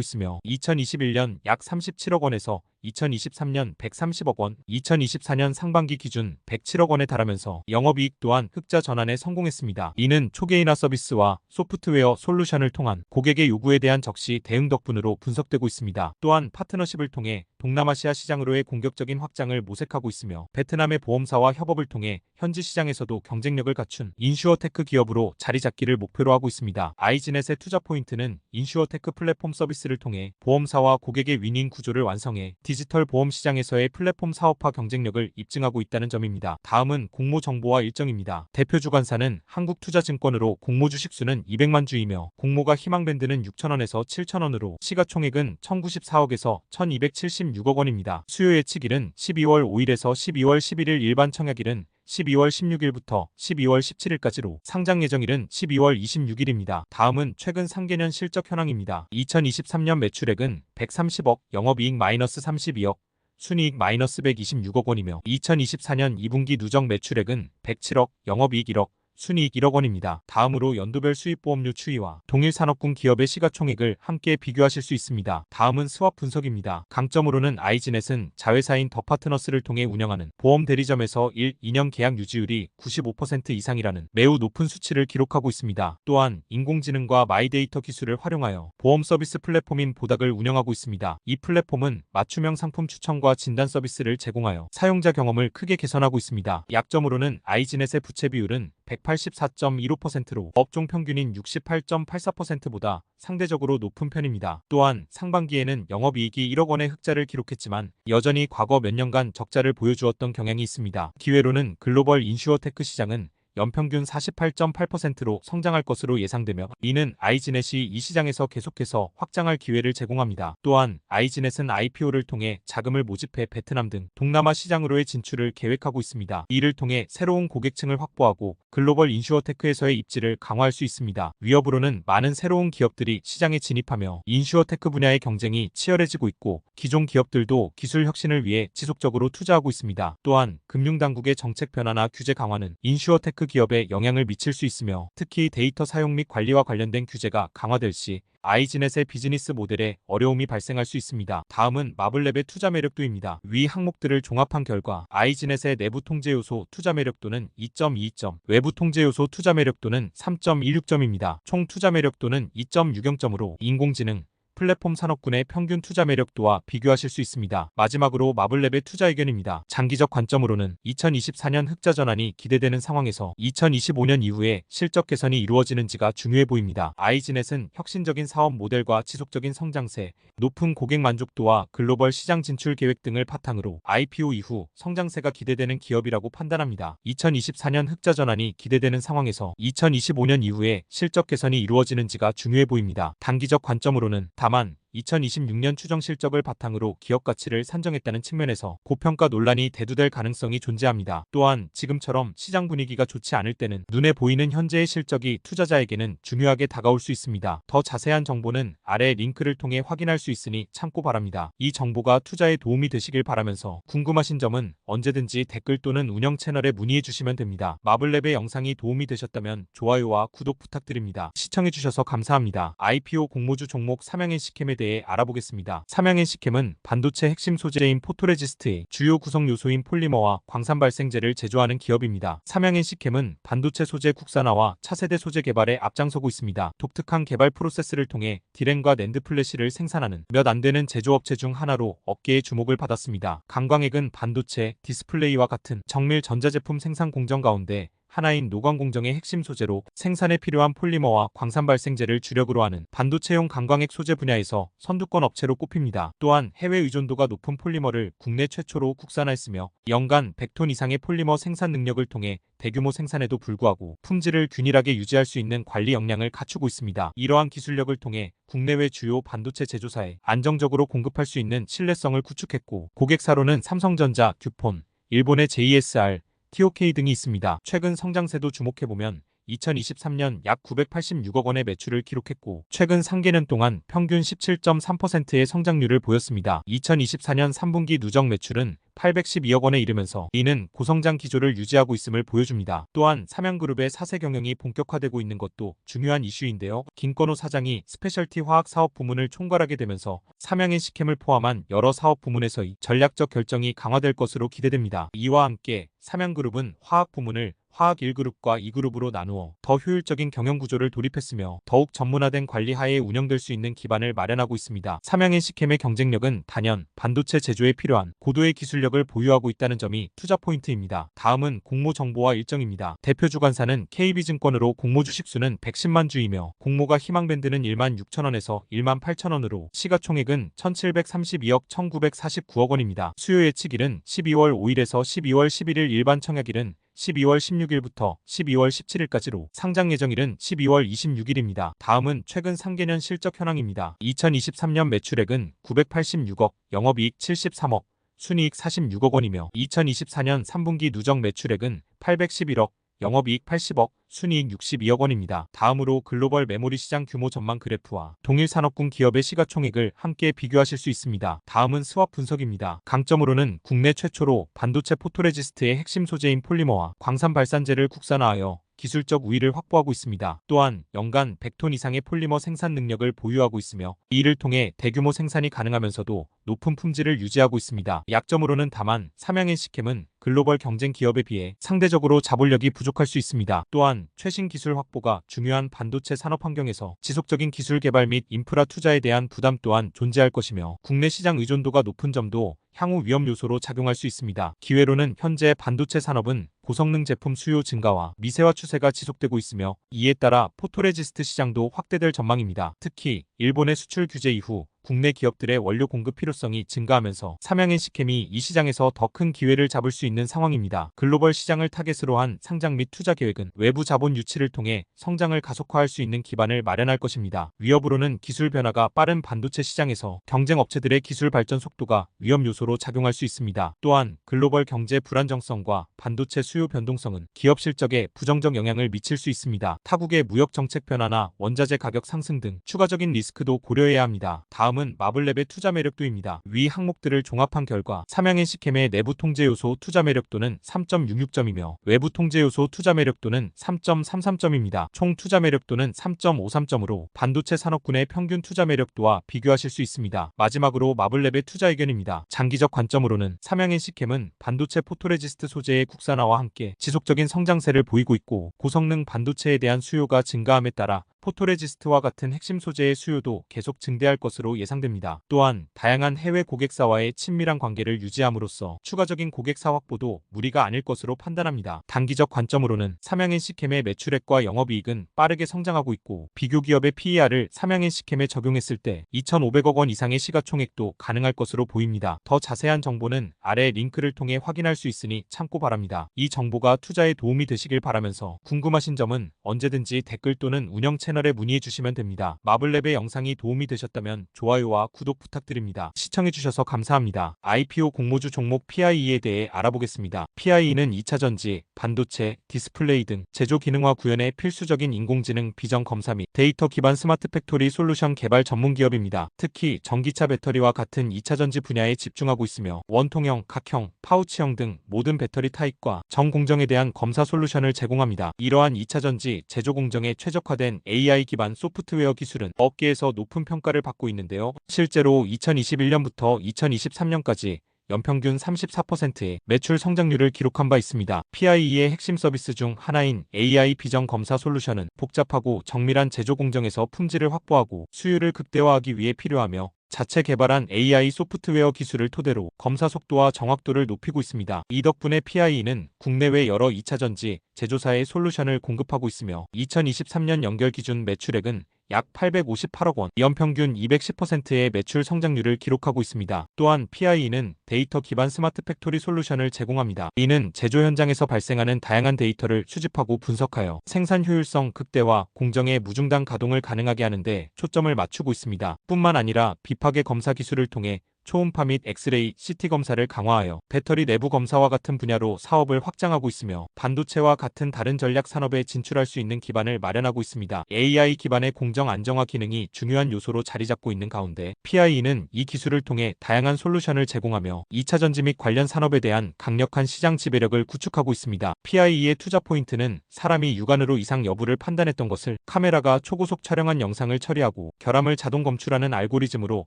있으며 2021년 약 37억 원에서 2023년 130억 원, 2024년 상반기 기준 107억 원에 달하면서 영업이익 또한 흑자 전환에 성공했습니다. 이는 초개인화 서비스와 소프트웨어 솔루션을 통한 고객의 요구에 대한 적시 대응 덕분으로 분석되고 있습니다. 또한 파트너십을 통해 동남아시아 시장으로의 공격적인 확장을 모색하고 있으며 베트남의 보험사와 협업을 통해 현지 시장에서도 경쟁력을 갖춘 인슈어테크 기업으로 자리 잡기를 목표로 하고 있습니다. 아이지넷의 투자 포인트는 인슈어테크 플랫폼 서비스를 통해 보험사와 고객의 윈윈 구조를 완성해 디지털 보험 시장에서의 플랫폼 사업화 경쟁력을 입증하고 있다는 점입니다. 다음은 공모 정보와 일정입니다. 대표 주관사는 한국투자증권으로 공모 주식 수는 200만 주이며 공모가 희망밴드는 6,000원에서 7,000원으로 시가총액은 1,094억에서 1,276억 원입니다. 수요 예측일은 12월 5일에서 12월 11일 일반 청약일은 12월 16일부터 12월 17일까지로 상장 예정일은 12월 26일입니다. 다음은 최근 3개년 실적 현황입니다. 2023년 매출액은 130억, 영업이익 마이너스 32억, 순이익 마이너스 126억 원이며 2024년 2분기 누적 매출액은 107억, 영업이익 1억, 순이익 1억 원입니다. 다음으로 연도별 수입보험료 추이와 동일 산업군 기업의 시가총액을 함께 비교하실 수 있습니다. 다음은 스왑 분석입니다. 강점으로는 아이지넷은 자회사인 더 파트너스를 통해 운영하는 보험 대리점에서 1, 2년 계약 유지율이 95% 이상이라는 매우 높은 수치를 기록하고 있습니다. 또한 인공지능과 마이데이터 기술을 활용하여 보험 서비스 플랫폼인 보닥을 운영하고 있습니다. 이 플랫폼은 맞춤형 상품 추천과 진단 서비스를 제공하여 사용자 경험을 크게 개선하고 있습니다. 약점으로는 아이지넷의 부채 비율은 184.15%로 업종 평균인 68.84%보다 상대적으로 높은 편입니다. 또한 상반기에는 영업이익이 1억 원의 흑자를 기록했지만 여전히 과거 몇 년간 적자를 보여주었던 경향이 있습니다. 기회로는 글로벌 인슈어테크 시장은 연평균 48.8%로 성장할 것으로 예상되며 이는 아이지넷이 이 시장에서 계속해서 확장할 기회를 제공합니다. 또한 아이지넷은 IPO를 통해 자금을 모집해 베트남 등 동남아 시장으로의 진출을 계획하고 있습니다. 이를 통해 새로운 고객층을 확보하고 글로벌 인슈어테크에서의 입지를 강화할 수 있습니다. 위협으로는 많은 새로운 기업들이 시장에 진입하며 인슈어테크 분야의 경쟁이 치열해지고 있고 기존 기업들도 기술 혁신을 위해 지속적으로 투자하고 있습니다. 또한 금융당국의 정책 변화나 규제 강화는 인슈어테크 기업에 영향을 미칠 수 있으며 특히 데이터 사용 및 관리와 관련된 규제가 강화될 시 아이지넷의 비즈니스 모델에 어려움이 발생할 수 있습니다. 다음은 마블랩의 투자 매력도입니다. 위 항목들을 종합한 결과 아이지넷의 내부 통제 요소 투자 매력도는 2.22점, 외부 통제 요소 투자 매력도는 3.16점입니다. 총 투자 매력도는 2.60점으로 인공지능, 플랫폼 산업군의 평균 투자 매력도와 비교하실 수 있습니다. 마지막으로 마블랩의 투자 의견입니다. 장기적 관점으로는 2024년 흑자 전환이 기대되는 상황에서 2025년 이후에 실적 개선이 이루어지는지가 중요해 보입니다. 아이지넷은 혁신적인 사업 모델과 지속적인 성장세, 높은 고객 만족도와 글로벌 시장 진출 계획 등을 바탕으로 IPO 이후 성장세가 기대되는 기업이라고 판단합니다. 2024년 흑자 전환이 기대되는 상황에서 2025년 이후에 실적 개선이 이루어지는지가 중요해 보입니다. 단기적 관점으로는 다만 2026년 추정 실적을 바탕으로 기업 가치를 산정했다는 측면에서 고평가 논란이 대두될 가능성이 존재합니다. 또한 지금처럼 시장 분위기가 좋지 않을 때는 눈에 보이는 현재의 실적이 투자자에게는 중요하게 다가올 수 있습니다. 더 자세한 정보는 아래 링크를 통해 확인할 수 있으니 참고 바랍니다. 이 정보가 투자에 도움이 되시길 바라면서 궁금하신 점은 언제든지 댓글 또는 운영 채널에 문의해 주시면 됩니다. 마블랩의 영상이 도움이 되셨다면 좋아요와 구독 부탁드립니다. 시청해주셔서 감사합니다. IPO 공모주 종목 삼양NC캠에 대해 알아보겠습니다. 삼양NC캠은 반도체 핵심 소재인 포토레지스트의 주요 구성 요소인 폴리머와 광산 발생제를 제조하는 기업입니다. 삼양NC캠은 반도체 소재 국산화와 차세대 소재 개발에 앞장서고 있습니다. 독특한 개발 프로세스를 통해 디램과 낸드 플래시를 생산하는 몇 안 되는 제조업체 중 하나로 업계의 주목을 받았습니다. 강광액은 반도체, 디스플레이와 같은 정밀 전자제품 생산 공정 가운데 하나인 노광 공정의 핵심 소재로 생산에 필요한 폴리머와 광산 발생제를 주력으로 하는 반도체용 강광액 소재 분야에서 선두권 업체로 꼽힙니다. 또한 해외 의존도가 높은 폴리머를 국내 최초로 국산화했으며 연간 100톤 이상의 폴리머 생산 능력을 통해 대규모 생산에도 불구하고 품질을 균일하게 유지할 수 있는 관리 역량을 갖추고 있습니다. 이러한 기술력을 통해 국내외 주요 반도체 제조사에 안정적으로 공급할 수 있는 신뢰성을 구축했고 고객사로는 삼성전자, 듀폰, 일본의 JSR, TOK 등이 있습니다. 최근 성장세도 주목해보면 2023년 약 986억 원의 매출을 기록했고 최근 상계년 동안 평균 17.3%의 성장률을 보였습니다. 2024년 3분기 누적 매출은 812억 원에 이르면서 이는 고성장 기조를 유지하고 있음을 보여줍니다. 또한 삼양그룹의 사세 경영이 본격화되고 있는 것도 중요한 이슈인데요. 김건호 사장이 스페셜티 화학 사업 부문을 총괄하게 되면서 삼양NC캠을 포함한 여러 사업 부문에서의 전략적 결정이 강화될 것으로 기대됩니다. 이와 함께 삼양그룹은 화학 부문을 화학 1그룹과 2그룹으로 나누어 더 효율적인 경영 구조를 도입했으며 더욱 전문화된 관리 하에 운영될 수 있는 기반을 마련하고 있습니다. 삼양NC캠의 경쟁력은 단연 반도체 제조에 필요한 고도의 기술력을 보유하고 있다는 점이 투자 포인트입니다. 다음은 공모 정보와 일정입니다. 대표 주관사는 KB증권으로 공모 주식수는 110만 주이며 공모가 희망밴드는 1만 6천원에서 1만 8천원으로 시가총액은 1732억 1949억 원입니다. 수요 예측일은 12월 5일에서 12월 11일 일반 청약일은 12월 16일부터 12월 17일까지로 상장 예정일은 12월 26일입니다. 다음은 최근 상계년 실적 현황입니다. 2023년 매출액은 986억, 영업이익 73억, 순이익 46억 원이며 2024년 3분기 누적 매출액은 811억, 영업이익 80억, 순이익 62억 원입니다. 다음으로 글로벌 메모리 시장 규모 전망 그래프와 동일 산업군 기업의 시가총액을 함께 비교하실 수 있습니다. 다음은 스왑 분석입니다. 강점으로는 국내 최초로 반도체 포토레지스트의 핵심 소재인 폴리머와 광산 발산재를 국산화하여 기술적 우위를 확보하고 있습니다. 또한 연간 100톤 이상의 폴리머 생산 능력을 보유하고 있으며 이를 통해 대규모 생산이 가능하면서도 높은 품질을 유지하고 있습니다. 약점으로는 다만 삼양NC캠은 글로벌 경쟁 기업에 비해 상대적으로 자본력이 부족할 수 있습니다. 또한 최신 기술 확보가 중요한 반도체 산업 환경에서 지속적인 기술 개발 및 인프라 투자에 대한 부담 또한 존재할 것이며 국내 시장 의존도가 높은 점도 향후 위험 요소로 작용할 수 있습니다. 기회로는 현재 반도체 산업은 고성능 제품 수요 증가와 미세화 추세가 지속되고 있으며 이에 따라 포토레지스트 시장도 확대될 전망입니다. 특히 일본의 수출 규제 이후 국내 기업들의 원료 공급 필요성이 증가하면서 삼양NC캠이 이 시장에서 더 큰 기회를 잡을 수 있는 상황입니다. 글로벌 시장을 타겟으로 한 상장 및 투자 계획은 외부 자본 유치를 통해 성장을 가속화할 수 있는 기반을 마련할 것입니다. 위협으로는 기술 변화가 빠른 반도체 시장에서 경쟁 업체들의 기술 발전 속도가 위험 요소로 작용할 수 있습니다. 또한 글로벌 경제 불안정성과 반도체 수요 변동성은 기업 실적에 부정적 영향을 미칠 수 있습니다. 타국의 무역 정책 변화나 원자재 가격 상승 등 추가적인 리스크도 고려해야 합니다. 다음은 마블랩의 투자 매력도입니다. 위 항목들을 종합한 결과 삼양NC캠의 내부 통제 요소 투자 매력도는 3.66점이며 외부 통제 요소 투자 매력도는 3.33점입니다. 총 투자 매력도는 3.53점으로 반도체 산업군의 평균 투자 매력도와 비교하실 수 있습니다. 마지막으로 마블랩의 투자 의견입니다. 장기적 관점으로는 삼양NC캠은 반도체 포토레지스트 소재의 국산화와 함께 지속적인 성장세를 보이고 있고 고성능 반도체에 대한 수요가 증가함에 따라 포토레지스트와 같은 핵심 소재의 수요도 계속 증대할 것으로 예상됩니다. 또한 다양한 해외 고객사와의 친밀한 관계를 유지함으로써 추가적인 고객사 확보도 무리가 아닐 것으로 판단합니다. 단기적 관점으로는 삼양NC캠의 매출액과 영업이익은 빠르게 성장하고 있고 비교 기업의 PER을 삼양NC캠에 적용했을 때 2,500억 원 이상의 시가총액도 가능할 것으로 보입니다. 더 자세한 정보는 아래 링크를 통해 확인할 수 있으니 참고 바랍니다. 이 정보가 투자에 도움이 되시길 바라면서 궁금하신 점은 언제든지 댓글 또는 운영 채널에 문의해 주시면 됩니다. 마블랩의 영상이 도움이 되셨다면 좋아요와 구독 부탁드립니다. 시청해주셔서 감사합니다. IPO 공모주 종목 PIE에 대해 알아보겠습니다. PIE는 2차전지, 반도체, 디스플레이 등 제조 기능화 구현에 필수적인 인공지능 비전 검사 및 데이터 기반 스마트 팩토리 솔루션 개발 전문 기업입니다. 특히 전기차 배터리와 같은 2차전지 분야에 집중하고 있으며 원통형, 각형, 파우치형 등 모든 배터리 타입과 전 공정에 대한 검사 솔루션을 제공합니다. 이러한 2차전지 제조 공정에 최적화된 AI 기반 소프트웨어 기술은 업계에서 높은 평가를 받고 있는데요. 실제로 2021년부터 2023년까지 연평균 34%의 매출 성장률을 기록한 바 있습니다. PIE의 핵심 서비스 중 하나인 AI 비전 검사 솔루션은 복잡하고 정밀한 제조 공정에서 품질을 확보하고 수율을 극대화하기 위해 필요하며 자체 개발한 AI 소프트웨어 기술을 토대로 검사 속도와 정확도를 높이고 있습니다. 이 덕분에 PIE는 국내외 여러 2차전지 제조사에 솔루션을 공급하고 있으며 2023년 연결 기준 매출액은 약 858억 원, 연평균 210%의 매출 성장률을 기록하고 있습니다. 또한 PIE는 데이터 기반 스마트 팩토리 솔루션을 제공합니다. 이는 제조 현장에서 발생하는 다양한 데이터를 수집하고 분석하여 생산 효율성 극대화, 공정의 무중단 가동을 가능하게 하는 데 초점을 맞추고 있습니다. 뿐만 아니라 비파괴 검사 기술을 통해 초음파 및 엑스레이, CT 검사를 강화하여 배터리 내부 검사와 같은 분야로 사업을 확장하고 있으며 반도체와 같은 다른 전략 산업에 진출할 수 있는 기반을 마련하고 있습니다. AI 기반의 공정 안정화 기능이 중요한 요소로 자리 잡고 있는 가운데 PIE는 이 기술을 통해 다양한 솔루션을 제공하며 2차 전지 및 관련 산업에 대한 강력한 시장 지배력을 구축하고 있습니다. PIE의 투자 포인트는 사람이 육안으로 이상 여부를 판단했던 것을 카메라가 초고속 촬영한 영상을 처리하고 결함을 자동 검출하는 알고리즘으로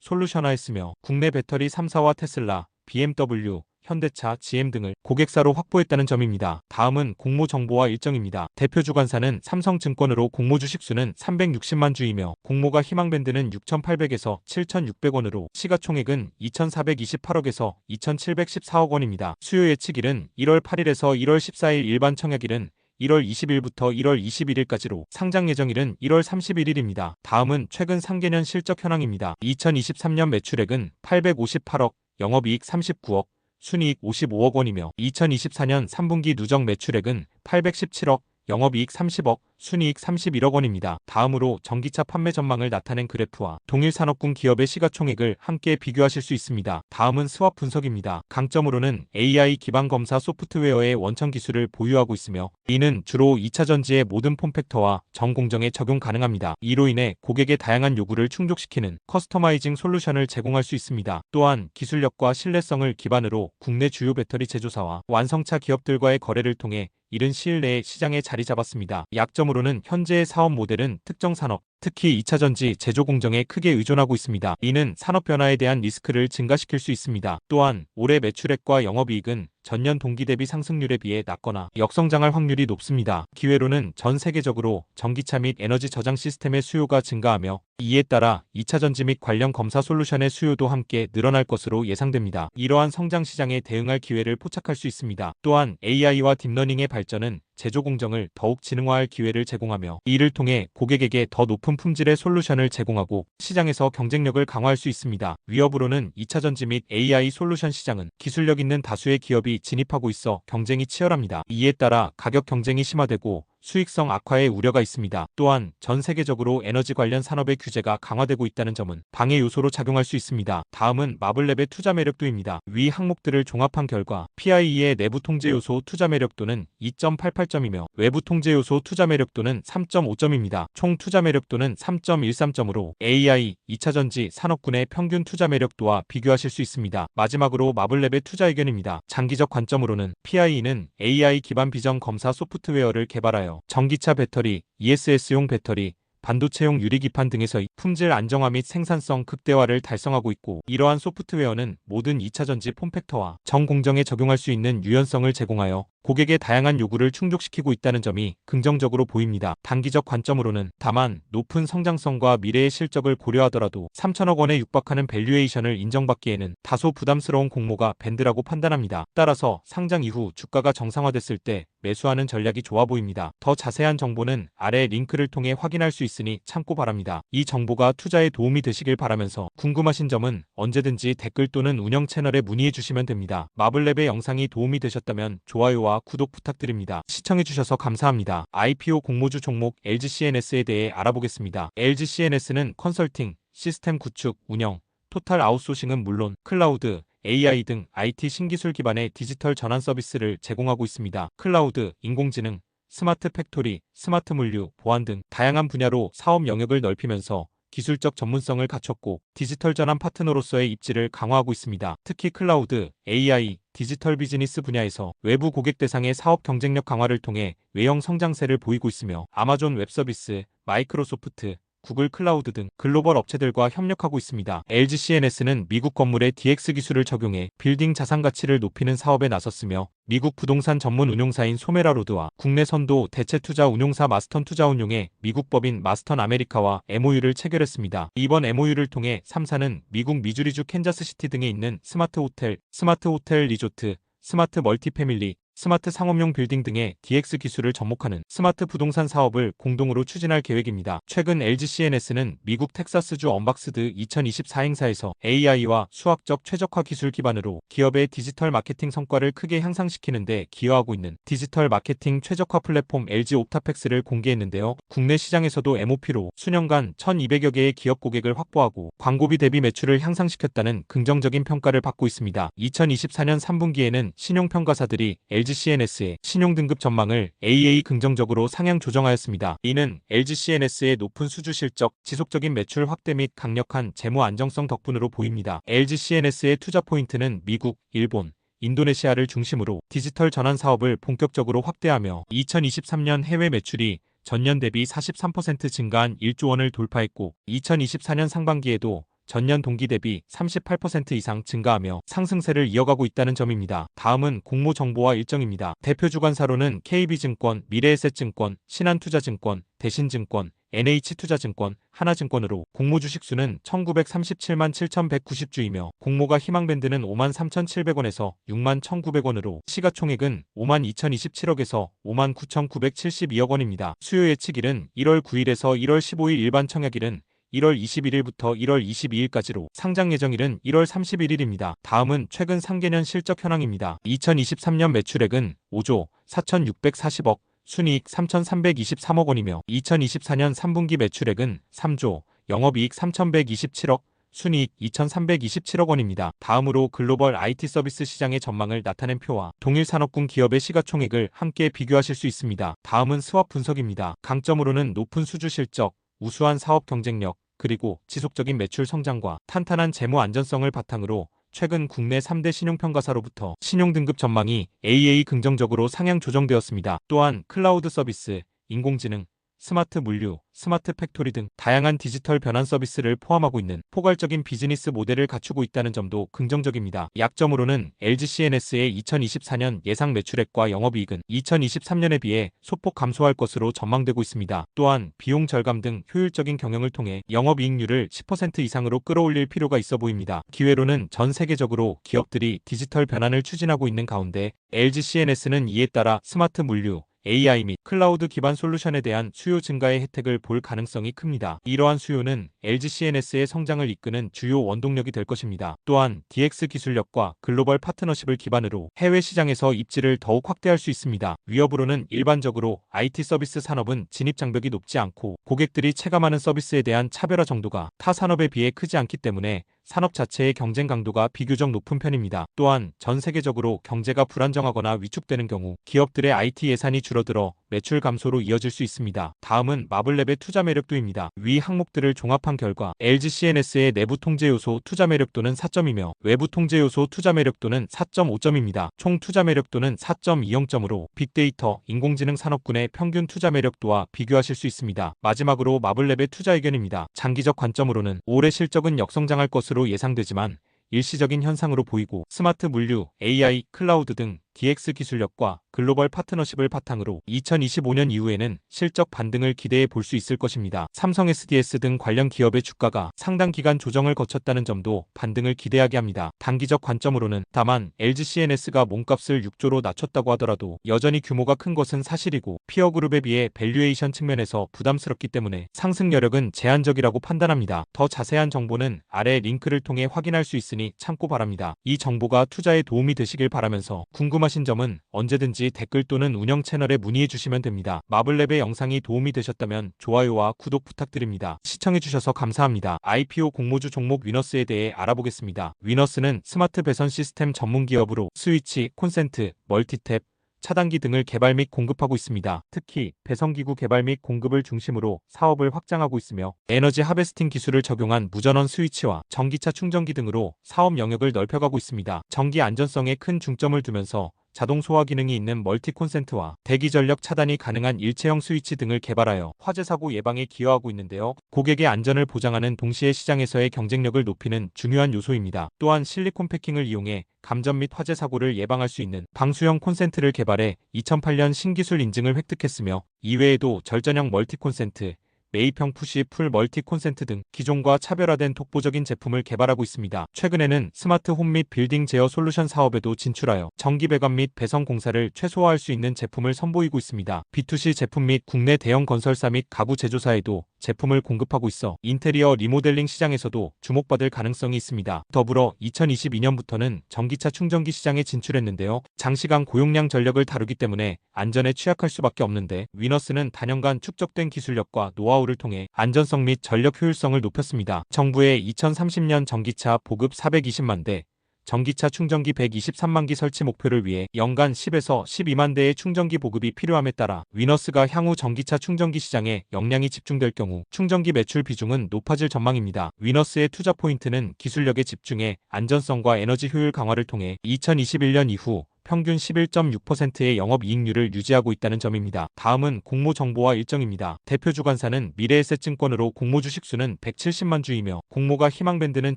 솔루션화했으며 국내 배터리 3사와 테슬라, BMW, 현대차, GM 등을 고객사로 확보했다는 점입니다. 다음은 공모 정보와 일정입니다. 대표 주관사는 삼성증권으로 공모 주식수는 360만 주이며 공모가 희망밴드는 6,800에서 7,600원으로 시가총액은 2,428억에서 2,714억 원입니다. 수요 예측일은 1월 8일에서 1월 14일, 일반 청약일은 1월 20일부터 1월 21일까지로 상장 예정일은 1월 31일입니다. 다음은 최근 상계년 실적 현황입니다. 2023년 매출액은 858억, 영업이익 39억, 순이익 55억 원이며 2024년 3분기 누적 매출액은 817억, 영업이익 30억, 순이익 31억 원입니다. 다음으로 전기차 판매 전망을 나타낸 그래프와 동일 산업군 기업의 시가총액을 함께 비교하실 수 있습니다. 다음은 스왑 분석입니다. 강점으로는 AI 기반 검사 소프트웨어의 원천 기술을 보유하고 있으며 이는 주로 2차 전지의 모든 폼팩터와 전 공정에 적용 가능합니다. 이로 인해 고객의 다양한 요구를 충족시키는 커스터마이징 솔루션을 제공할 수 있습니다. 또한 기술력과 신뢰성을 기반으로 국내 주요 배터리 제조사와 완성차 기업들과의 거래를 통해 이른 시일 내에 시장에 자리 잡았습니다. 약점으로는 현재의 사업 모델은 특정 산업, 특히 2차 전지 제조 공정에 크게 의존하고 있습니다. 이는 산업 변화에 대한 리스크를 증가시킬 수 있습니다. 또한 올해 매출액과 영업이익은 전년 동기 대비 상승률에 비해 낮거나 역성장할 확률이 높습니다. 기회로는 전 세계적으로 전기차 및 에너지 저장 시스템의 수요가 증가하며 이에 따라 2차 전지 및 관련 검사 솔루션의 수요도 함께 늘어날 것으로 예상됩니다. 이러한 성장 시장에 대응할 기회를 포착할 수 있습니다. 또한 AI와 딥러닝의 발전은 제조 공정을 더욱 지능화할 기회를 제공하며 이를 통해 고객에게 더 높은 품질의 솔루션을 제공하고 시장에서 경쟁력을 강화할 수 있습니다. 위협으로는 2차 전지 및 AI 솔루션 시장은 기술력 있는 다수의 기업이 진입하고 있어 경쟁이 치열합니다. 이에 따라 가격 경쟁이 심화되고 수익성 악화의 우려가 있습니다. 또한 전 세계적으로 에너지 관련 산업의 규제가 강화되고 있다는 점은 방해 요소로 작용할 수 있습니다. 다음은 마블랩의 투자 매력도입니다. 위 항목들을 종합한 결과 PIE의 내부 통제 요소 투자 매력도는 2.88점이며 외부 통제 요소 투자 매력도는 3.5점입니다. 총 투자 매력도는 3.13점으로 AI, 2차 전지 산업군의 평균 투자 매력도와 비교하실 수 있습니다. 마지막으로 마블랩의 투자 의견입니다. 장기적 관점으로는 PIE는 AI 기반 비전 검사 소프트웨어를 개발하여 전기차 배터리, ESS용 배터리, 반도체용 유리기판 등에서의 품질 안정화 및 생산성 극대화를 달성하고 있고 이러한 소프트웨어는 모든 2차 전지 폼팩터와 전 공정에 적용할 수 있는 유연성을 제공하여 고객의 다양한 요구를 충족시키고 있다는 점이 긍정적으로 보입니다. 단기적 관점으로는 다만 높은 성장성과 미래의 실적을 고려하더라도 3천억 원에 육박하는 밸류에이션을 인정받기에는 다소 부담스러운 공모가 밴드라고 판단합니다. 따라서 상장 이후 주가가 정상화됐을 때 매수하는 전략이 좋아 보입니다. 더 자세한 정보는 아래 링크를 통해 확인할 수 있으니 참고 바랍니다. 이 정보가 투자에 도움이 되시길 바라면서 궁금하신 점은 언제든지 댓글 또는 운영 채널에 문의해 주시면 됩니다. 마블랩의 영상이 도움이 되셨다면 좋아요와 구독 부탁드립니다. 시청해주셔서 감사합니다. IPO 공모주 종목 LGCNS에 대해 알아보겠습니다. LGCNS는 컨설팅, 시스템 구축, 운영, 토탈 아웃소싱은 물론 클라우드, AI 등 IT 신기술 기반의 디지털 전환 서비스를 제공하고 있습니다. 클라우드, 인공지능, 스마트 팩토리, 스마트 물류, 보안 등 다양한 분야로 사업 영역을 넓히면서 기술적 전문성을 갖췄고 디지털 전환 파트너로서의 입지를 강화하고 있습니다. 특히 클라우드, AI, 디지털 비즈니스 분야에서 외부 고객 대상의 사업 경쟁력 강화를 통해 외형 성장세를 보이고 있으며 아마존 웹서비스, 마이크로소프트, 구글 클라우드 등 글로벌 업체들과 협력하고 있습니다. LGCNS는 미국 건물의 DX 기술을 적용해 빌딩 자산 가치를 높이는 사업에 나섰으며 미국 부동산 전문 운용사인 소메라로드와 국내 선도 대체 투자 운용사 마스턴 투자운용의 미국 법인 마스턴 아메리카와 MOU를 체결했습니다. 이번 MOU를 통해 3사는 미국 미주리주 캔자스시티 등에 있는 스마트 호텔 리조트, 스마트 멀티패밀리, 스마트 상업용 빌딩 등의 DX 기술을 접목하는 스마트 부동산 사업을 공동으로 추진할 계획입니다. 최근 LG CNS는 미국 텍사스주 언박스드 2024 행사에서 AI와 수학적 최적화 기술 기반으로 기업의 디지털 마케팅 성과를 크게 향상시키는 데 기여하고 있는 디지털 마케팅 최적화 플랫폼 LG 옵타펙스를 공개했는데요. 국내 시장에서도 MOP로 수년간 1,200여 개의 기업 고객을 확보하고 광고비 대비 매출을 향상시켰다는 긍정적인 평가를 받고 있습니다. 2024년 3분기에는 신용평가사들이 LG CNS의 신용등급 전망을 AA 긍정적으로 상향 조정하였습니다. 이는 LG CNS의 높은 수주 실적, 지속적인 매출 확대 및 강력한 재무 안정성 덕분으로 보입니다. LG CNS의 투자 포인트는 미국, 일본, 인도네시아를 중심으로 디지털 전환 사업을 본격적으로 확대하며 2023년 해외 매출이 전년 대비 43% 증가한 1조 원을 돌파했고 2024년 상반기에도 전년 동기 대비 38% 이상 증가하며 상승세를 이어가고 있다는 점입니다. 다음은 공모 정보와 일정입니다. 대표 주관사로는 KB증권, 미래에셋증권, 신한투자증권, 대신증권, NH투자증권, 하나증권으로 공모 주식수는 1937만 7190주이며 공모가 희망밴드는 5만 3700원에서 6만 1900원으로 시가총액은 5만 2027억에서 5만 9972억 원입니다. 수요 예측일은 1월 9일에서 1월 15일 일반 청약일은 1월 21일부터 1월 22일까지로 상장 예정일은 1월 31일입니다. 다음은 최근 상계년 실적 현황입니다. 2023년 매출액은 5조 4640억, 순이익 3323억 원이며 2024년 3분기 매출액은 3조, 영업이익 3127억, 순이익 2327억 원입니다. 다음으로 글로벌 IT 서비스 시장의 전망을 나타낸 표와 동일 산업군 기업의 시가총액을 함께 비교하실 수 있습니다. 다음은 스왑 분석입니다. 강점으로는 높은 수주 실적, 우수한 사업 경쟁력, 그리고 지속적인 매출 성장과 탄탄한 재무 안전성을 바탕으로 최근 국내 3대 신용평가사로부터 신용등급 전망이 AA 긍정적으로 상향 조정되었습니다. 또한 클라우드 서비스, 인공지능, 스마트 물류, 스마트 팩토리 등 다양한 디지털 변환 서비스를 포함하고 있는 포괄적인 비즈니스 모델을 갖추고 있다는 점도 긍정적입니다. 약점으로는 LG CNS의 2024년 예상 매출액과 영업이익은 2023년에 비해 소폭 감소할 것으로 전망되고 있습니다. 또한 비용 절감 등 효율적인 경영을 통해 영업이익률을 10% 이상으로 끌어올릴 필요가 있어 보입니다. 기회로는 전 세계적으로 기업들이 디지털 변환을 추진하고 있는 가운데 LG CNS는 이에 따라 스마트 물류, AI 및 클라우드 기반 솔루션에 대한 수요 증가의 혜택을 볼 가능성이 큽니다. 이러한 수요는 LG CNS의 성장을 이끄는 주요 원동력이 될 것입니다. 또한 DX 기술력과 글로벌 파트너십을 기반으로 해외 시장에서 입지를 더욱 확대할 수 있습니다. 위협으로는 일반적으로 IT 서비스 산업은 진입 장벽이 높지 않고 고객들이 체감하는 서비스에 대한 차별화 정도가 타 산업에 비해 크지 않기 때문에 산업 자체의 경쟁 강도가 비교적 높은 편입니다. 또한 전 세계적으로 경제가 불안정하거나 위축되는 경우 기업들의 IT 예산이 줄어들어 매출 감소로 이어질 수 있습니다. 다음은 마블랩의 투자 매력도입니다. 위 항목들을 종합한 결과 LG CNS의 내부 통제 요소 투자 매력도는 4점이며 외부 통제 요소 투자 매력도는 4.5점입니다. 총 투자 매력도는 4.20점으로 빅데이터, 인공지능 산업군의 평균 투자 매력도와 비교하실 수 있습니다. 마지막으로 마블랩의 투자 의견입니다. 장기적 관점으로는 올해 실적은 역성장할 것으로 예상되지만 일시적인 현상으로 보이고 스마트 물류, AI, 클라우드 등 DX 기술력과 글로벌 파트너십을 바탕으로 2025년 이후에는 실적 반등을 기대해 볼 수 있을 것입니다. 삼성 SDS 등 관련 기업의 주가가 상당 기간 조정을 거쳤다는 점도 반등을 기대하게 합니다. 단기적 관점으로는 다만 LG CNS가 몸값을 6조로 낮췄다고 하더라도 여전히 규모가 큰 것은 사실이고 피어그룹에 비해 밸류에이션 측면에서 부담스럽기 때문에 상승 여력은 제한적이라고 판단합니다. 더 자세한 정보는 아래 링크를 통해 확인할 수 있으니 참고 바랍니다. 이 정보가 투자에 도움이 되시길 바라면서 궁금하신 점은 언제든지 댓글 또는 운영 채널에 문의해 주시면 됩니다. 마블랩의 영상이 도움이 되셨다면 좋아요와 구독 부탁드립니다. 시청해주셔서 감사합니다. IPO 공모주 종목 위너스에 대해 알아보겠습니다. 위너스는 스마트 배선 시스템 전문 기업으로 스위치, 콘센트, 멀티탭, 차단기 등을 개발 및 공급하고 있습니다. 특히 배선기구 개발 및 공급을 중심으로 사업을 확장하고 있으며 에너지 하베스팅 기술을 적용한 무전원 스위치와 전기차 충전기 등으로 사업 영역을 넓혀가고 있습니다. 전기 안전성에 큰 중점을 두면서 자동 소화 기능이 있는 멀티 콘센트와 대기 전력 차단이 가능한 일체형 스위치 등을 개발하여 화재 사고 예방에 기여하고 있는데요. 고객의 안전을 보장하는 동시에 시장에서의 경쟁력을 높이는 중요한 요소입니다. 또한 실리콘 패킹을 이용해 감전 및 화재 사고를 예방할 수 있는 방수형 콘센트를 개발해 2008년 신기술 인증을 획득했으며 이외에도 절전형 멀티 콘센트, 매입형 푸시 풀 멀티 콘센트 등 기존과 차별화된 독보적인 제품을 개발하고 있습니다. 최근에는 스마트 홈 및 빌딩 제어 솔루션 사업에도 진출하여 전기 배관 및 배선 공사를 최소화할 수 있는 제품을 선보이고 있습니다. B2C 제품 및 국내 대형 건설사 및 가구 제조사에도 제품을 공급하고 있어 인테리어 리모델링 시장에서도 주목받을 가능성이 있습니다. 더불어 2022년부터는 전기차 충전기 시장에 진출했는데요. 장시간 고용량 전력을 다루기 때문에 안전에 취약할 수밖에 없는데 위너스는 단연간 축적된 기술력과 노하우를 통해 안전성 및 전력 효율성을 높였습니다. 정부의 2030년 전기차 보급 420만 대, 전기차 충전기 123만 기 설치 목표를 위해 연간 10에서 12만 대의 충전기 보급이 필요함에 따라 위너스가 향후 전기차 충전기 시장에 역량이 집중될 경우 충전기 매출 비중은 높아질 전망입니다. 위너스의 투자 포인트는 기술력에 집중해 안전성과 에너지 효율 강화를 통해 2021년 이후 평균 11.6%의 영업이익률을 유지하고 있다는 점입니다. 다음은 공모 정보와 일정입니다. 대표 주관사는 미래에셋증권으로 공모 주식수는 170만 주이며 공모가 희망밴드는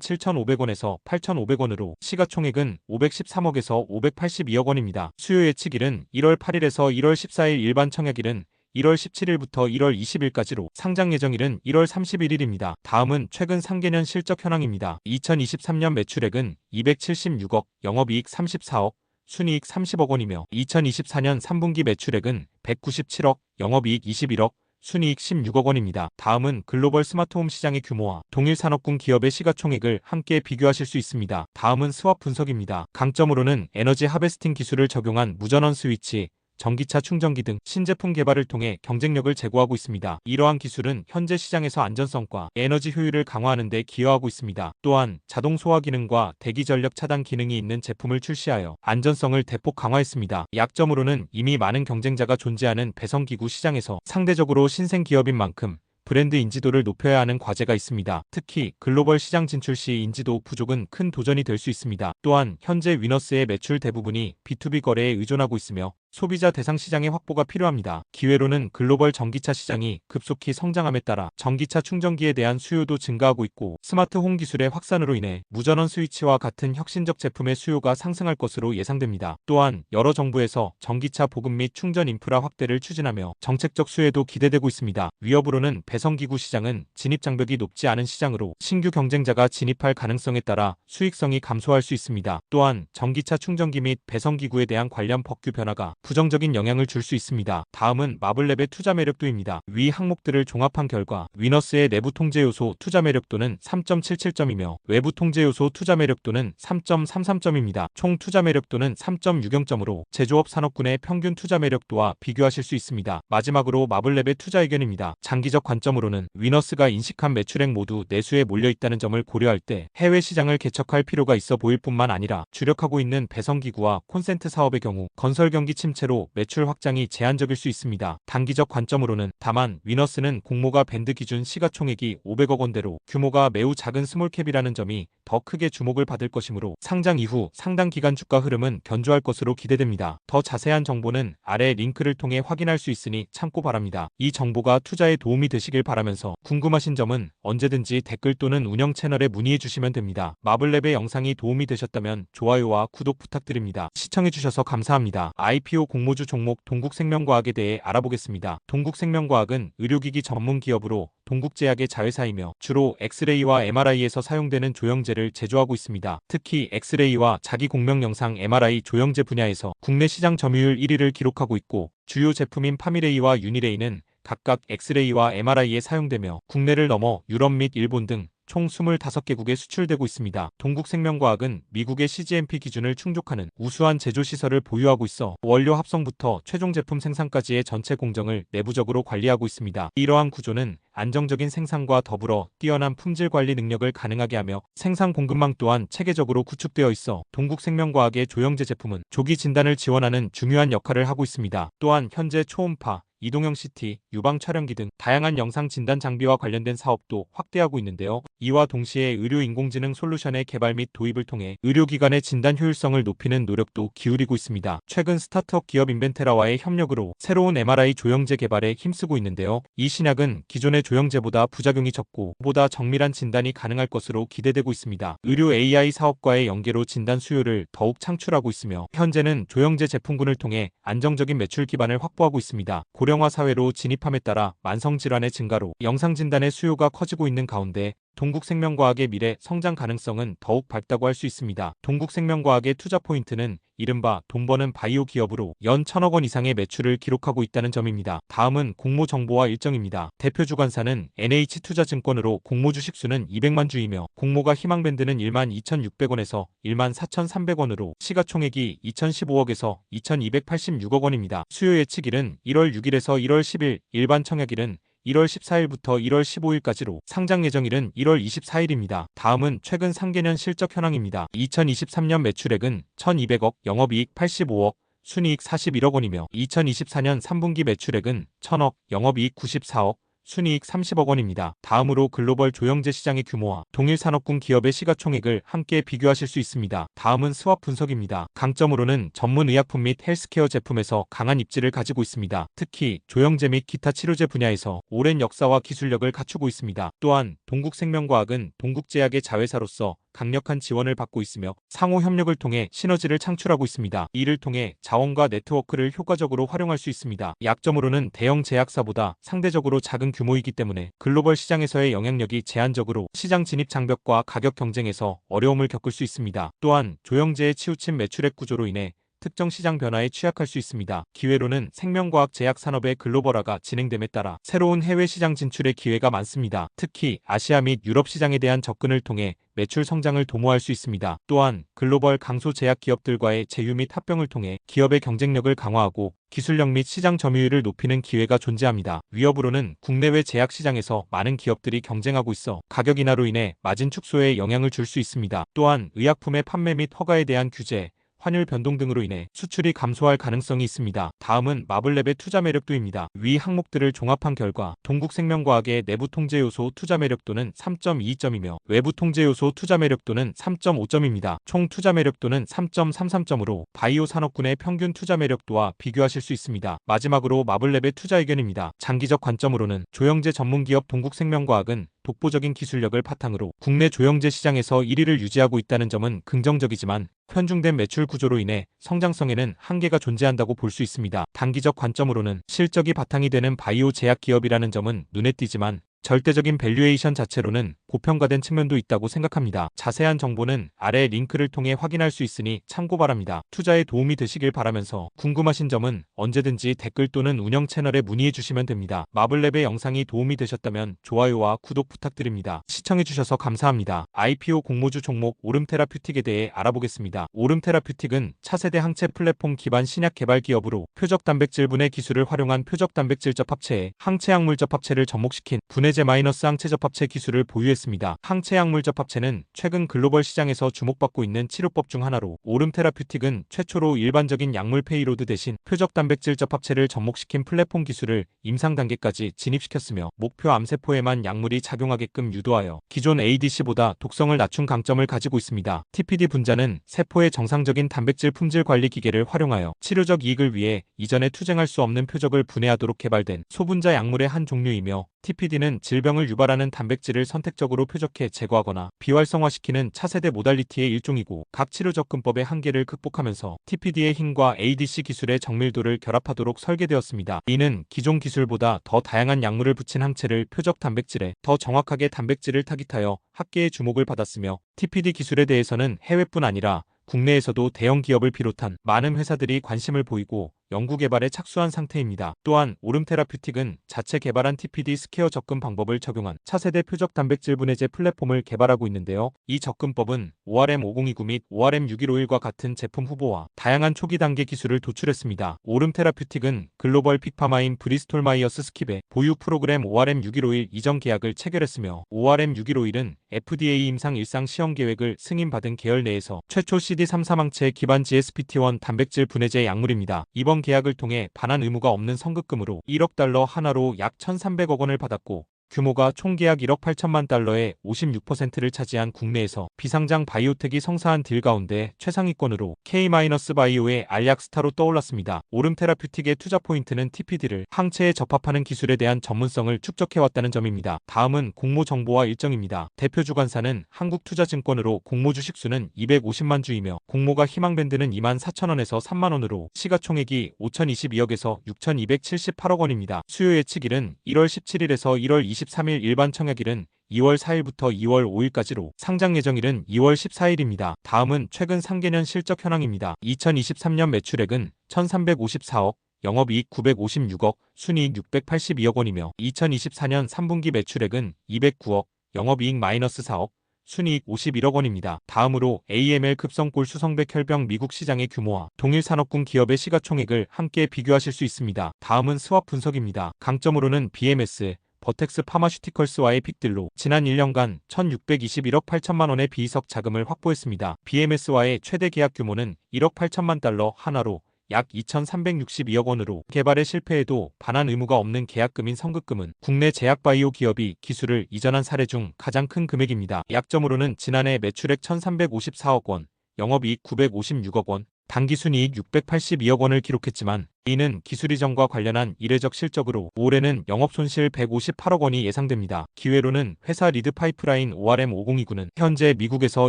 7,500원에서 8,500원으로 시가총액은 513억에서 582억 원입니다. 수요 예측일은 1월 8일에서 1월 14일 일반 청약일은 1월 17일부터 1월 20일까지로 상장 예정일은 1월 31일입니다. 다음은 최근 상계년 실적 현황입니다. 2023년 매출액은 276억, 영업이익 34억, 순이익 30억 원이며 2024년 3분기 매출액은 197억, 영업이익 21억, 순이익 16억 원입니다. 다음은 글로벌 스마트홈 시장의 규모와 동일 산업군 기업의 시가총액을 함께 비교하실 수 있습니다. 다음은 스왑 분석입니다. 강점으로는 에너지 하베스팅 기술을 적용한 무전원 스위치, 전기차 충전기 등 신제품 개발을 통해 경쟁력을 제고하고 있습니다. 이러한 기술은 현재 시장에서 안전성과 에너지 효율을 강화하는 데 기여하고 있습니다. 또한 자동 소화 기능과 대기 전력 차단 기능이 있는 제품을 출시하여 안전성을 대폭 강화했습니다. 약점으로는 이미 많은 경쟁자가 존재하는 배선기구 시장에서 상대적으로 신생 기업인 만큼 브랜드 인지도를 높여야 하는 과제가 있습니다. 특히 글로벌 시장 진출 시 인지도 부족은 큰 도전이 될 수 있습니다. 또한 현재 위너스의 매출 대부분이 B2B 거래에 의존하고 있으며 소비자 대상 시장의 확보가 필요합니다. 기회로는 글로벌 전기차 시장이 급속히 성장함에 따라 전기차 충전기에 대한 수요도 증가하고 있고 스마트홈 기술의 확산으로 인해 무전원 스위치와 같은 혁신적 제품의 수요가 상승할 것으로 예상됩니다. 또한 여러 정부에서 전기차 보급 및 충전 인프라 확대를 추진하며 정책적 수혜도 기대되고 있습니다. 위협으로는 배선기구 시장은 진입 장벽이 높지 않은 시장으로 신규 경쟁자가 진입할 가능성에 따라 수익성이 감소할 수 있습니다. 또한 전기차 충전기 및 배선기구에 대한 관련 법규 변화가 부정적인 영향을 줄 수 있습니다. 다음은 마블랩의 투자 매력도입니다. 위 항목들을 종합한 결과 위너스의 내부 통제 요소 투자 매력도는 3.77점이며 외부 통제 요소 투자 매력도는 3.33점입니다. 총 투자 매력도는 3.60점으로 제조업 산업군의 평균 투자 매력도와 비교하실 수 있습니다. 마지막으로 마블랩의 투자 의견입니다. 장기적 관점으로는 위너스가 인식한 매출액 모두 내수에 몰려있다는 점을 고려할 때 해외 시장을 개척할 필요가 있어 보일 뿐만 아니라 주력하고 있는 배선기구와 콘센트 사업의 경우 건설 경기 침체로 매출 확장이 제한적일 수 있습니다. 단기적 관점으로는 다만 위너스는 공모가 밴드 기준 시가총액이 500억 원대로 규모가 매우 작은 스몰캡이라는 점이 더 크게 주목을 받을 것이므로 상장 이후 상당 기간 주가 흐름은 견조할 것으로 기대됩니다. 더 자세한 정보는 아래 링크를 통해 확인할 수 있으니 참고 바랍니다. 이 정보가 투자에 도움이 되시길 바라면서 궁금하신 점은 언제든지 댓글 또는 운영 채널에 문의해 주시면 됩니다. 마블랩의 영상이 도움이 되셨다면 좋아요와 구독 부탁드립니다. 시청해주셔서 감사합니다. IPO 공모주 종목 동국생명과학에 대해 알아보겠습니다. 동국생명과학은 의료기기 전문 기업으로 동국제약의 자회사이며 주로 엑스레이와 MRI에서 사용되는 조영제를 제조하고 있습니다. 특히 엑스레이와 자기공명영상 MRI 조영제 분야에서 국내 시장 점유율 1위를 기록하고 있고 주요 제품인 파미레이와 유니레이는 각각 엑스레이와 MRI에 사용되며 국내를 넘어 유럽 및 일본 등 총 25개국에 수출되고 있습니다. 동국생명과학은 미국의 CGMP 기준을 충족하는 우수한 제조시설을 보유하고 있어 원료 합성부터 최종 제품 생산까지의 전체 공정을 내부적으로 관리하고 있습니다. 이러한 구조는 안정적인 생산과 더불어 뛰어난 품질 관리 능력을 가능하게 하며 생산 공급망 또한 체계적으로 구축되어 있어 동국생명과학의 조영제 제품은 조기 진단을 지원하는 중요한 역할을 하고 있습니다. 또한 현재 초음파, 이동형 CT, 유방 촬영기 등 다양한 영상 진단 장비와 관련된 사업도 확대하고 있는데요. 이와 동시에 의료 인공지능 솔루션의 개발 및 도입을 통해 의료기관의 진단 효율성을 높이는 노력도 기울이고 있습니다. 최근 스타트업 기업 인벤테라와의 협력으로 새로운 MRI 조영제 개발에 힘쓰고 있는데요. 이 신약은 기존의 조영제보다 부작용이 적고 보다 정밀한 진단이 가능할 것으로 기대되고 있습니다. 의료 AI 사업과의 연계로 진단 수요를 더욱 창출하고 있으며 현재는 조영제 제품군을 통해 안정적인 매출 기반을 확보하고 있습니다. 고령화 사회로 진입함에 따라 만성질환의 증가로 영상진단의 수요가 커지고 있는 가운데 동국생명과학의 미래 성장 가능성은 더욱 밝다고 할 수 있습니다. 동국생명과학의 투자 포인트는 이른바 돈 버는 바이오 기업으로 연 1,000억 원 이상의 매출을 기록하고 있다는 점입니다. 다음은 공모 정보와 일정입니다. 대표 주관사는 NH투자증권으로 공모 주식 수는 200만 주이며 공모가 희망밴드는 12,600원에서 14,300원으로 시가총액이 2,015억에서 2,286억 원입니다. 수요 예측일은 1월 6일에서 1월 10일, 일반 청약일은 1월 14일부터 1월 15일까지로 상장 예정일은 1월 24일입니다. 다음은 최근 상계년 실적 현황입니다. 2023년 매출액은 1,200억, 영업이익 85억, 순이익 41억 원이며 2024년 3분기 매출액은 1,000억, 영업이익 94억, 순이익 30억 원입니다. 다음으로 글로벌 조영제 시장의 규모와 동일 산업군 기업의 시가총액을 함께 비교하실 수 있습니다. 다음은 스왑 분석입니다. 강점으로는 전문 의약품 및 헬스케어 제품에서 강한 입지를 가지고 있습니다. 특히 조영제 및 기타 치료제 분야에서 오랜 역사와 기술력을 갖추고 있습니다. 또한 동국생명과학은 동국제약의 자회사로서 강력한 지원을 받고 있으며 상호 협력을 통해 시너지를 창출하고 있습니다. 이를 통해 자원과 네트워크를 효과적으로 활용할 수 있습니다. 약점으로는 대형 제약사보다 상대적으로 작은 규모이기 때문에 글로벌 시장에서의 영향력이 제한적으로 시장 진입 장벽과 가격 경쟁에서 어려움을 겪을 수 있습니다. 또한 조영제의 치우친 매출액 구조로 인해 특정 시장 변화에 취약할 수 있습니다. 기회로는 생명과학 제약 산업의 글로벌화가 진행됨에 따라 새로운 해외 시장 진출의 기회가 많습니다. 특히 아시아 및 유럽 시장에 대한 접근을 통해 매출 성장을 도모할 수 있습니다. 또한 글로벌 강소 제약 기업들과의 제휴 및 합병을 통해 기업의 경쟁력을 강화하고 기술력 및 시장 점유율을 높이는 기회가 존재합니다. 위협으로는 국내외 제약 시장에서 많은 기업들이 경쟁하고 있어 가격 인하로 인해 마진 축소에 영향을 줄 수 있습니다. 또한 의약품의 판매 및 허가에 대한 규제, 환율 변동 등으로 인해 수출이 감소할 가능성이 있습니다. 다음은 마블랩의 투자 매력도입니다. 위 항목들을 종합한 결과 동국생명과학의 내부 통제 요소 투자 매력도는 3.22점이며 외부 통제 요소 투자 매력도는 3.5점입니다. 총 투자 매력도는 3.33점으로 바이오 산업군의 평균 투자 매력도와 비교하실 수 있습니다. 마지막으로 마블랩의 투자 의견입니다. 장기적 관점으로는 조영제 전문기업 동국생명과학은 독보적인 기술력을 바탕으로 국내 조영제 시장에서 1위를 유지하고 있다는 점은 긍정적이지만 편중된 매출 구조로 인해 성장성에는 한계가 존재한다고 볼 수 있습니다. 단기적 관점으로는 실적이 바탕이 되는 바이오 제약 기업이라는 점은 눈에 띄지만 절대적인 밸류에이션 자체로는 고평가된 측면도 있다고 생각합니다. 자세한 정보는 아래 링크를 통해 확인할 수 있으니 참고 바랍니다. 투자에 도움이 되시길 바라면서 궁금하신 점은 언제든지 댓글 또는 운영 채널에 문의해 주시면 됩니다. 마블랩의 영상이 도움이 되셨다면 좋아요와 구독 부탁드립니다. 시청해주셔서 감사합니다. IPO 공모주 종목 오름테라퓨틱에 대해 알아보겠습니다. 오름테라퓨틱은 차세대 항체 플랫폼 기반 신약 개발 기업으로 표적 단백질분해 기술을 활용한 표적 단백질 접합체에 항체 약물 접합체를 접목시킨 분해제 마이너스 항체 접합체 기술을 보유했습니다. 항체 약물 접합체는 최근 글로벌 시장에서 주목받고 있는 치료법 중 하나로 오름테라퓨틱은 최초로 일반적인 약물 페이로드 대신 표적 단백질 접합체를 접목시킨 플랫폼 기술을 임상 단계까지 진입시켰으며 목표 암세포에만 약물이 작용하게끔 유도하여 기존 ADC보다 독성을 낮춘 강점을 가지고 있습니다. TPD 분자는 세포의 정상적인 단백질 품질 관리 기계를 활용하여 치료적 이익을 위해 이전에 투쟁할 수 없는 표적을 분해하도록 개발된 소분자 약물의 한 종류이며 TPD는 질병을 유발하는 단백질을 선택적으로 표적해 제거하거나 비활성화시키는 차세대 모달리티의 일종이고 각 치료 접근법의 한계를 극복하면서 TPD의 힘과 ADC 기술의 정밀도를 결합하도록 설계되었습니다. 이는 기존 기술보다 더 다양한 약물을 붙인 항체를 표적 단백질에 더 정확하게 단백질을 타깃하여 학계의 주목을 받았으며 TPD 기술에 대해서는 해외뿐 아니라 국내에서도 대형 기업을 비롯한 많은 회사들이 관심을 보이고 연구개발에 착수한 상태입니다. 또한 오름테라퓨틱은 자체 개발한 TPD 스퀘어 접근 방법을 적용한 차세대 표적 단백질 분해제 플랫폼을 개발하고 있는데요. 이 접근법은 ORM5029 및 ORM6151과 같은 제품 후보와 다양한 초기 단계 기술을 도출했습니다. 오름테라퓨틱은 글로벌 빅파마인 브리스톨 마이어스 스킵의 보유 프로그램 ORM6151 이전 계약을 체결했으며 ORM6151은 FDA 임상 일상 시험 계획을 승인받은 계열 내에서 최초 CD33 항체 기반 GSPT1 단백질 분해제 약물입니다. 이번 계약을 통해 반환 의무가 없는 선급금으로 1억 달러 하나로 약 1,300억 원을 받았고 규모가 총 계약 1억 8천만 달러의 56%를 차지한 국내에서 비상장 바이오텍이 성사한 딜 가운데 최상위권으로 K-바이오의 알약스타로 떠올랐습니다. 오름 테라퓨틱의 투자 포인트는 TPD를 항체에 접합하는 기술에 대한 전문성을 축적해왔다는 점입니다. 다음은 공모 정보와 일정입니다. 대표 주관사는 한국투자증권으로 공모 주식 수는 250만 주이며 공모가 희망밴드는 2만 4천 원에서 3만 원으로 시가총액이 5,022억에서 6,278억 원입니다. 수요 예측일은 1월 17일에서 1월 23일, 일반 청약일은 2월 4일부터 2월 5일까지로 상장 예정일은 2월 14일입니다. 다음은 최근 상계년 실적 현황입니다. 2023년 매출액은 1,354억, 영업이익 956억, 순이익 682억 원이며 2024년 3분기 매출액은 209억, 영업이익 -4억, 순이익 51억 원입니다. 다음으로 AML 급성골 수성백 혈병 미국 시장의 규모와 동일 산업군 기업의 시가총액을 함께 비교하실 수 있습니다. 다음은 스왑 분석입니다. 강점으로는 BMS, 버텍스 파마슈티컬스와의 픽딜로 지난 1년간 1,621억 8천만 원의 비이석 자금을 확보했습니다. BMS와의 최대 계약 규모는 1억 8천만 달러 한화로 약 2,362억 원으로 개발에 실패해도 반환 의무가 없는 계약금인 선급금은 국내 제약바이오 기업이 기술을 이전한 사례 중 가장 큰 금액입니다. 약점으로는 지난해 매출액 1,354억 원, 영업이익 956억 원, 당기순이익 682억 원을 기록했지만 이는 기술 이전과 관련한 이례적 실적으로 올해는 영업손실 158억 원이 예상됩니다. 기회로는 회사 리드 파이프라인 ORM5029는 현재 미국에서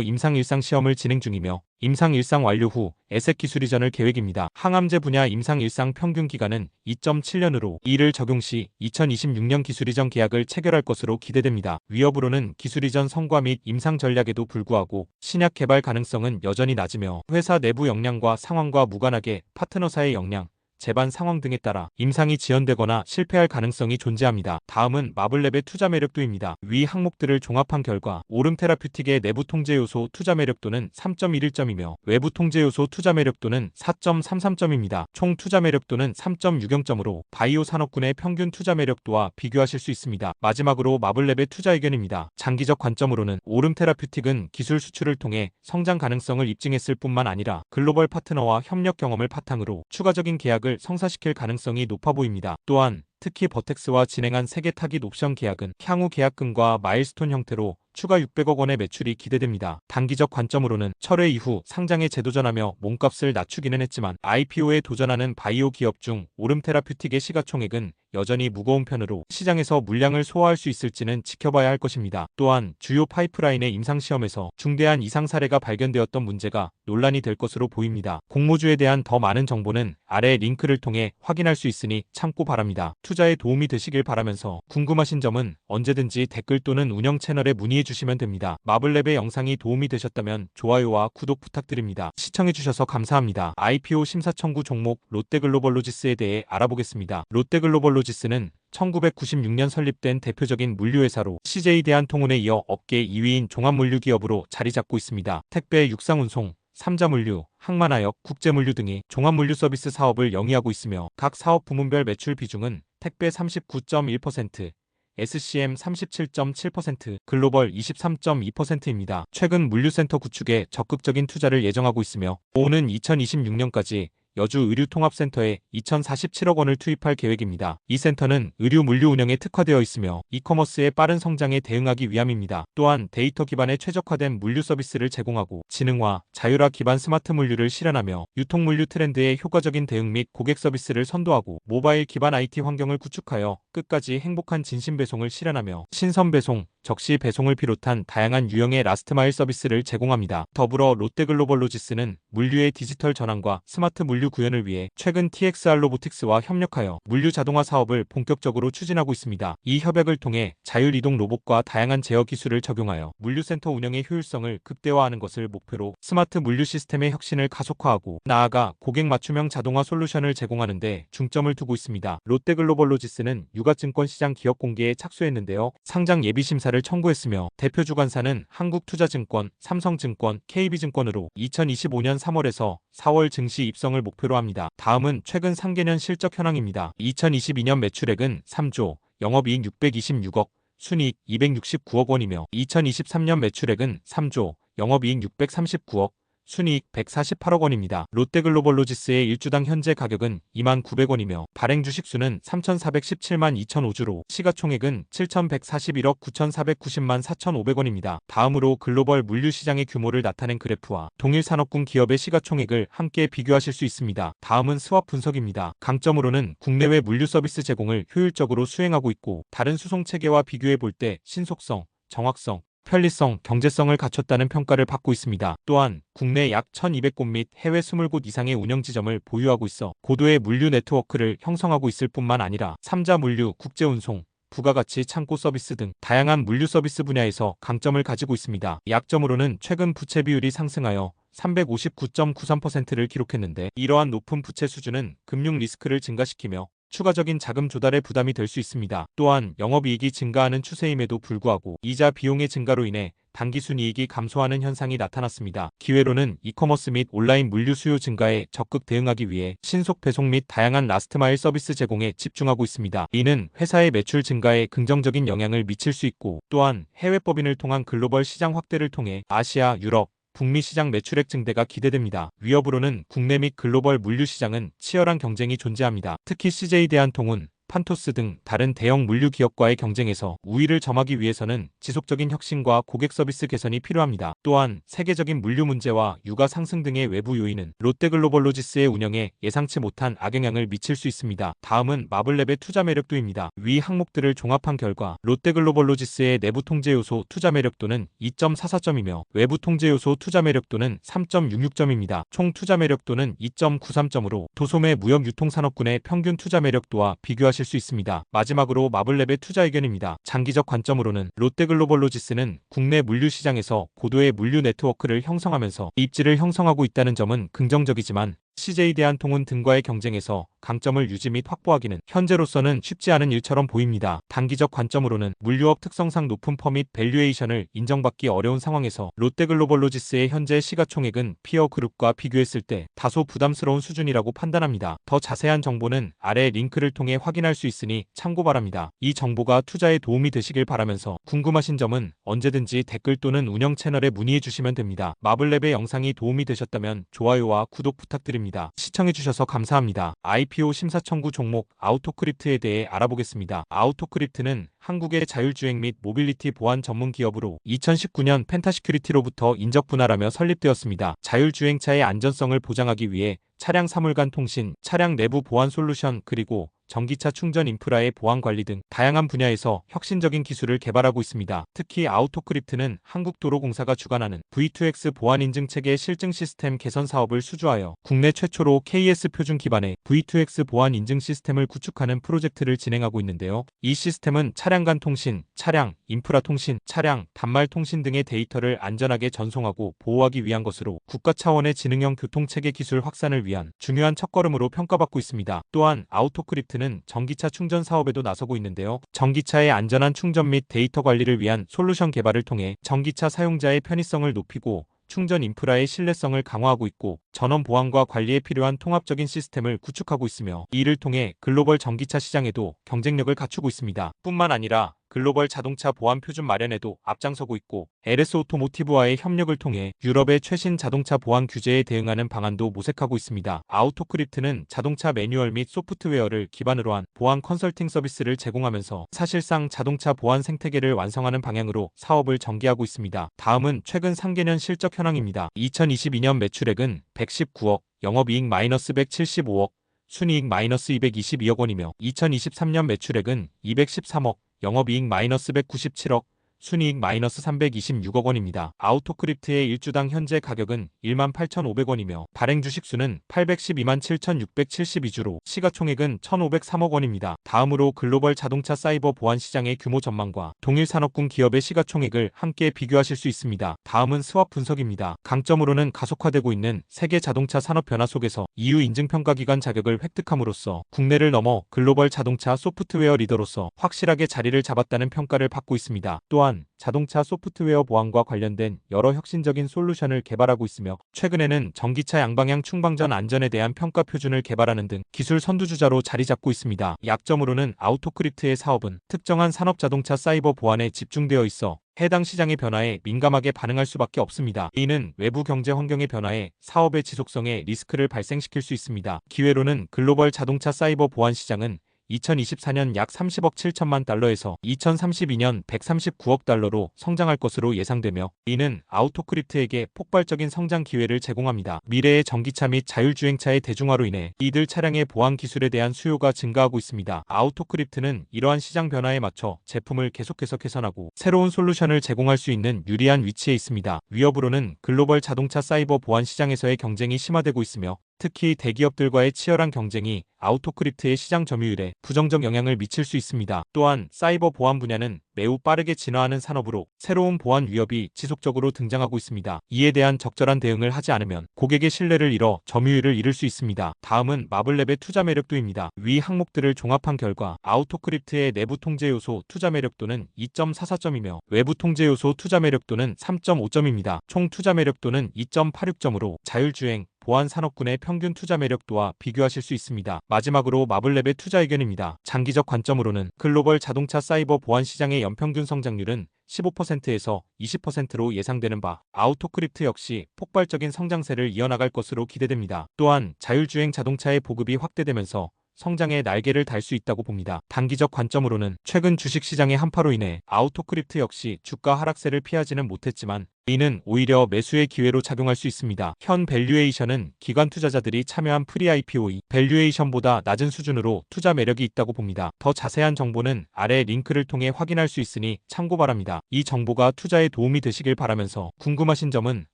임상1상 시험을 진행 중이며 임상1상 완료 후 에셋 기술 이전을 계획입니다. 항암제 분야 임상1상 평균 기간은 2.7년으로 이를 적용 시 2026년 기술 이전 계약을 체결할 것으로 기대됩니다. 위협으로는 기술 이전 성과 및 임상 전략에도 불구하고 신약 개발 가능성은 여전히 낮으며 회사 내부 역량과 상황과 무관하게 파트너사의 역량, 재반 상황 등에 따라 임상이 지연되거나 실패할 가능성이 존재합니다. 다음은 마블랩의 투자 매력도입니다. 위 항목들을 종합한 결과 오름 테라퓨틱의 내부 통제 요소 투자 매력도는 3.11점이며 외부 통제 요소 투자 매력도는 4.33점입니다. 총 투자 매력도는 3.60점으로 바이오 산업군의 평균 투자 매력도와 비교하실 수 있습니다. 마지막으로 마블랩의 투자 의견입니다. 장기적 관점으로는 오름 테라퓨틱은 기술 수출을 통해 성장 가능성을 입증했을 뿐만 아니라 글로벌 파트너와 협력 경험을 바탕으로 추가적인 계약을 성사시킬 가능성이 높아 보입니다. 또한 특히 버텍스와 진행한 세계 타깃 옵션 계약은 향후 계약금과 마일스톤 형태로 추가 600억 원의 매출이 기대됩니다. 단기적 관점으로는 철회 이후 상장에 재도전하며 몸값을 낮추기는 했지만 IPO에 도전하는 바이오 기업 중 오름 테라퓨틱의 시가총액은 여전히 무거운 편으로 시장에서 물량을 소화할 수 있을지는 지켜봐야 할 것입니다. 또한 주요 파이프라인의 임상시험에서 중대한 이상 사례가 발견되었던 문제가 논란이 될 것으로 보입니다. 공모주에 대한 더 많은 정보는 아래 링크를 통해 확인할 수 있으니 참고 바랍니다. 투자에 도움이 되시길 바라면서 궁금하신 점은 언제든지 댓글 또는 운영 채널에 문의해 주시면 됩니다. 마블랩의 영상이 도움이 되셨다면 좋아요와 구독 부탁드립니다. 시청해주셔서 감사합니다. IPO 심사 청구 종목 롯데글로벌로지스에 대해 알아보겠습니다. 롯데글로벌로지스는 1996년 설립된 대표적인 물류회사로 CJ 대한통운에 이어 업계 2위인 종합물류기업으로 자리 잡고 있습니다. 택배, 육상운송, 삼자물류, 항만하역, 국제물류 등의 종합물류 서비스 사업을 영위하고 있으며 각 사업 부문별 매출 비중은 택배 39.1%, SCM 37.7%, 글로벌 23.2%입니다. 최근 물류센터 구축에 적극적인 투자를 예정하고 있으며 오는 2026년까지 여주 의류통합센터에 2,047억 원을 투입할 계획입니다. 이 센터는 의류 물류 운영에 특화되어 있으며 이커머스의 빠른 성장에 대응하기 위함입니다. 또한 데이터 기반의 최적화된 물류 서비스를 제공하고 지능화, 자율화 기반 스마트 물류를 실현하며 유통 물류 트렌드에 효과적인 대응 및 고객 서비스를 선도하고 모바일 기반 IT 환경을 구축하여 끝까지 행복한 진심 배송을 실현하며 신선 배송, 적시 배송을 비롯한 다양한 유형의 라스트마일 서비스를 제공합니다. 더불어 롯데글로벌로지스는 물류의 디지털 전환과 스마트 물류 구현을 위해 최근 TXR 로보틱스와 협력하여 물류 자동화 사업을 본격적으로 추진하고 있습니다. 이 협약을 통해 자율이동 로봇과 다양한 제어 기술을 적용하여 물류센터 운영의 효율성을 극대화하는 것을 목표로 스마트 물류 시스템의 혁신을 가속화하고 나아가 고객 맞춤형 자동화 솔루션을 제공하는 데 중점을 두고 있습니다. 롯데글로벌로지스는 유가증권시장 기업 공개에 착수했는데요. 상장 예비 심사를 청구했으며 대표 주관사는 한국투자증권, 삼성증권, KB증권으로 2025년 3월에서 4월 증시 입성을 목표로 합니다. 다음은 최근 상계년 실적 현황입니다. 2022년 매출액은 3조, 영업이익 626억, 순이익 269억 원이며 2023년 매출액은 3조, 영업이익 639억, 순이익 148억 원입니다. 롯데글로벌로지스의 1주당 현재 가격은 29,900원이며 발행 주식수는 3,417만 2,005주로 시가총액은 7,141억 9,490만 4,500원입니다. 다음으로 글로벌 물류시장의 규모를 나타낸 그래프와 동일 산업군 기업의 시가총액을 함께 비교하실 수 있습니다. 다음은 스왑 분석입니다. 강점으로는 국내외 물류 서비스 제공을 효율적으로 수행하고 있고 다른 수송체계와 비교해 볼 때 신속성, 정확성, 편리성, 경제성을 갖췄다는 평가를 받고 있습니다. 또한 국내 약 1,200곳 및 해외 20곳 이상의 운영지점을 보유하고 있어 고도의 물류 네트워크를 형성하고 있을 뿐만 아니라 3자 물류, 국제운송, 부가가치 창고 서비스 등 다양한 물류 서비스 분야에서 강점을 가지고 있습니다. 약점으로는 최근 부채 비율이 상승하여 359.93%를 기록했는데 이러한 높은 부채 수준은 금융 리스크를 증가시키며 추가적인 자금 조달에 부담이 될 수 있습니다. 또한 영업이익이 증가하는 추세임에도 불구하고 이자 비용의 증가로 인해 당기순이익이 감소하는 현상이 나타났습니다. 기회로는 이커머스 및 온라인 물류 수요 증가에 적극 대응하기 위해 신속 배송 및 다양한 라스트마일 서비스 제공에 집중하고 있습니다. 이는 회사의 매출 증가에 긍정적인 영향을 미칠 수 있고 또한 해외 법인을 통한 글로벌 시장 확대를 통해 아시아, 유럽, 북미 시장 매출액 증대가 기대됩니다. 위협으로는 국내 및 글로벌 물류 시장은 치열한 경쟁이 존재합니다. 특히 CJ 대한통운, 판토스 등 다른 대형 물류 기업과의 경쟁에서 우위를 점하기 위해서는 지속적인 혁신과 고객 서비스 개선이 필요합니다. 또한 세계적인 물류 문제와 유가 상승 등의 외부 요인은 롯데글로벌로지스의 운영에 예상치 못한 악영향을 미칠 수 있습니다. 다음은 마블랩의 투자 매력도입니다. 위 항목들을 종합한 결과 롯데글로벌로지스의 내부 통제 요소 투자 매력도는 2.44점이며 외부 통제 요소 투자 매력도는 3.66점입니다. 총 투자 매력도는 2.93점으로 도소매 무역 유통산업군의 평균 투자 매력도와 비교하실 수 있습니다. 마지막으로 마블랩의 투자 의견입니다. 장기적 관점으로는 롯데글로벌로지스는 국내 물류 시장에서 고도의 물류 네트워크를 형성하면서 입지를 형성하고 있다는 점은 긍정적이지만 CJ대한통운 등과의 경쟁에서 강점을 유지 및 확보하기는 현재로서는 쉽지 않은 일처럼 보입니다. 단기적 관점으로는 물류업 특성상 높은 퍼밋 밸류에이션을 인정받기 어려운 상황에서 롯데글로벌로지스의 현재 시가총액은 피어 그룹과 비교했을 때 다소 부담스러운 수준이라고 판단합니다. 더 자세한 정보는 아래 링크를 통해 확인할 수 있으니 참고 바랍니다. 이 정보가 투자에 도움이 되시길 바라면서 궁금하신 점은 언제든지 댓글 또는 운영 채널에 문의해 주시면 됩니다. 마블랩의 영상이 도움이 되셨다면 좋아요와 구독 부탁드립니다. 시청해주셔서 감사합니다. IPO 심사 청구 종목 아우토크립트에 대해 알아보겠습니다. 아우토크립트는 한국의 자율주행 및 모빌리티 보안 전문 기업으로 2019년 펜타시큐리티로부터 인적 분할하며 설립되었습니다. 자율주행차의 안전성을 보장하기 위해 차량 사물간 통신, 차량 내부 보안 솔루션 그리고 전기차 충전 인프라의 보안 관리 등 다양한 분야에서 혁신적인 기술을 개발하고 있습니다. 특히 아우토크립트는 한국도로공사가 주관하는 V2X 보안 인증 체계 실증 시스템 개선 사업을 수주하여 국내 최초로 KS 표준 기반의 V2X 보안 인증 시스템을 구축하는 프로젝트를 진행하고 있는데요. 이 시스템은 차량 간 통신, 차량, 인프라 통신, 차량, 단말 통신 등의 데이터를 안전하게 전송하고 보호하기 위한 것으로 국가 차원의 지능형 교통체계 기술 확산을 위한 중요한 첫걸음으로 평가받고 있습니다. 또한 아우토크립트는 전기차 충전 사업에도 나서고 있는데요. 전기차의 안전한 충전 및 데이터 관리를 위한 솔루션 개발을 통해 전기차 사용자의 편의성을 높이고 충전 인프라의 신뢰성을 강화하고 있고 전원 보안과 관리에 필요한 통합적인 시스템을 구축하고 있으며 이를 통해 글로벌 전기차 시장에도 경쟁력을 갖추고 있습니다. 뿐만 아니라 글로벌 자동차 보안 표준 마련에도 앞장서고 있고 LS 오토모티브와의 협력을 통해 유럽의 최신 자동차 보안 규제에 대응하는 방안도 모색하고 있습니다. 아우토크립트는 자동차 매뉴얼 및 소프트웨어를 기반으로 한 보안 컨설팅 서비스를 제공하면서 사실상 자동차 보안 생태계를 완성하는 방향으로 사업을 전개하고 있습니다. 다음은 최근 상계년 실적 현황입니다. 2022년 매출액은 119억, 영업이익 -175억, 순이익 -222억 원이며 2023년 매출액은 213억, 영업이익 -197억, 순이익 -326억 원입니다. 아우토크립트의 1주당 현재 가격은 18,500원이며 발행 주식수는 812만 7,672주로 시가총액은 1,503억 원입니다. 다음으로 글로벌 자동차 사이버 보안 시장의 규모 전망과 동일 산업군 기업의 시가총액을 함께 비교하실 수 있습니다. 다음은 스왑 분석입니다. 강점으로는 가속화되고 있는 세계 자동차 산업 변화 속에서 EU 인증평가기관 자격을 획득함으로써 국내를 넘어 글로벌 자동차 소프트웨어 리더로서 확실하게 자리를 잡았다는 평가를 받고 있습니다. 또한 자동차 소프트웨어 보안과 관련된 여러 혁신적인 솔루션을 개발하고 있으며 최근에는 전기차 양방향 충방전 안전에 대한 평가 표준을 개발하는 등 기술 선두주자로 자리 잡고 있습니다. 약점으로는 아우토크립트의 사업은 특정한 산업 자동차 사이버 보안에 집중되어 있어 해당 시장의 변화에 민감하게 반응할 수밖에 없습니다. 이는 외부 경제 환경의 변화에 사업의 지속성에 리스크를 발생시킬 수 있습니다. 기회로는 글로벌 자동차 사이버 보안 시장은 2024년 약 30억 7천만 달러에서 2032년 139억 달러로 성장할 것으로 예상되며, 이는 아우토크립트에게 폭발적인 성장 기회를 제공합니다. 미래의 전기차 및 자율주행차의 대중화로 인해 이들 차량의 보안 기술에 대한 수요가 증가하고 있습니다. 아우토크립트는 이러한 시장 변화에 맞춰 제품을 계속해서 개선하고 새로운 솔루션을 제공할 수 있는 유리한 위치에 있습니다. 위협으로는 글로벌 자동차 사이버 보안 시장에서의 경쟁이 심화되고 있으며, 특히 대기업들과의 치열한 경쟁이 아우토크립트의 시장 점유율에 부정적 영향을 미칠 수 있습니다. 또한 사이버 보안 분야는 매우 빠르게 진화하는 산업으로 새로운 보안 위협이 지속적으로 등장하고 있습니다. 이에 대한 적절한 대응을 하지 않으면 고객의 신뢰를 잃어 점유율을 잃을 수 있습니다. 다음은 마블랩의 투자 매력도입니다. 위 항목들을 종합한 결과 아우토크립트의 내부 통제 요소 투자 매력도는 2.44점이며 외부 통제 요소 투자 매력도는 3.5점입니다. 총 투자 매력도는 2.86점으로 자율주행, 보안 산업군의 평균 투자 매력도와 비교하실 수 있습니다. 마지막으로 마블랩의 투자 의견입니다. 장기적 관점으로는 글로벌 자동차 사이버 보안 시장의 연평균 성장률은 15%에서 20%로 예상되는 바, 아우토크립트 역시 폭발적인 성장세를 이어나갈 것으로 기대됩니다. 또한 자율주행 자동차의 보급이 확대되면서 성장의 날개를 달 수 있다고 봅니다. 단기적 관점으로는 최근 주식시장의 한파로 인해 아우토크립트 역시 주가 하락세를 피하지는 못했지만, 이는 오히려 매수의 기회로 작용할 수 있습니다. 현 밸류에이션은 기관 투자자들이 참여한 프리-IPO 밸류에이션보다 낮은 수준으로 투자 매력이 있다고 봅니다. 더 자세한 정보는 아래 링크를 통해 확인할 수 있으니 참고 바랍니다. 이 정보가 투자에 도움이 되시길 바라면서 궁금하신 점은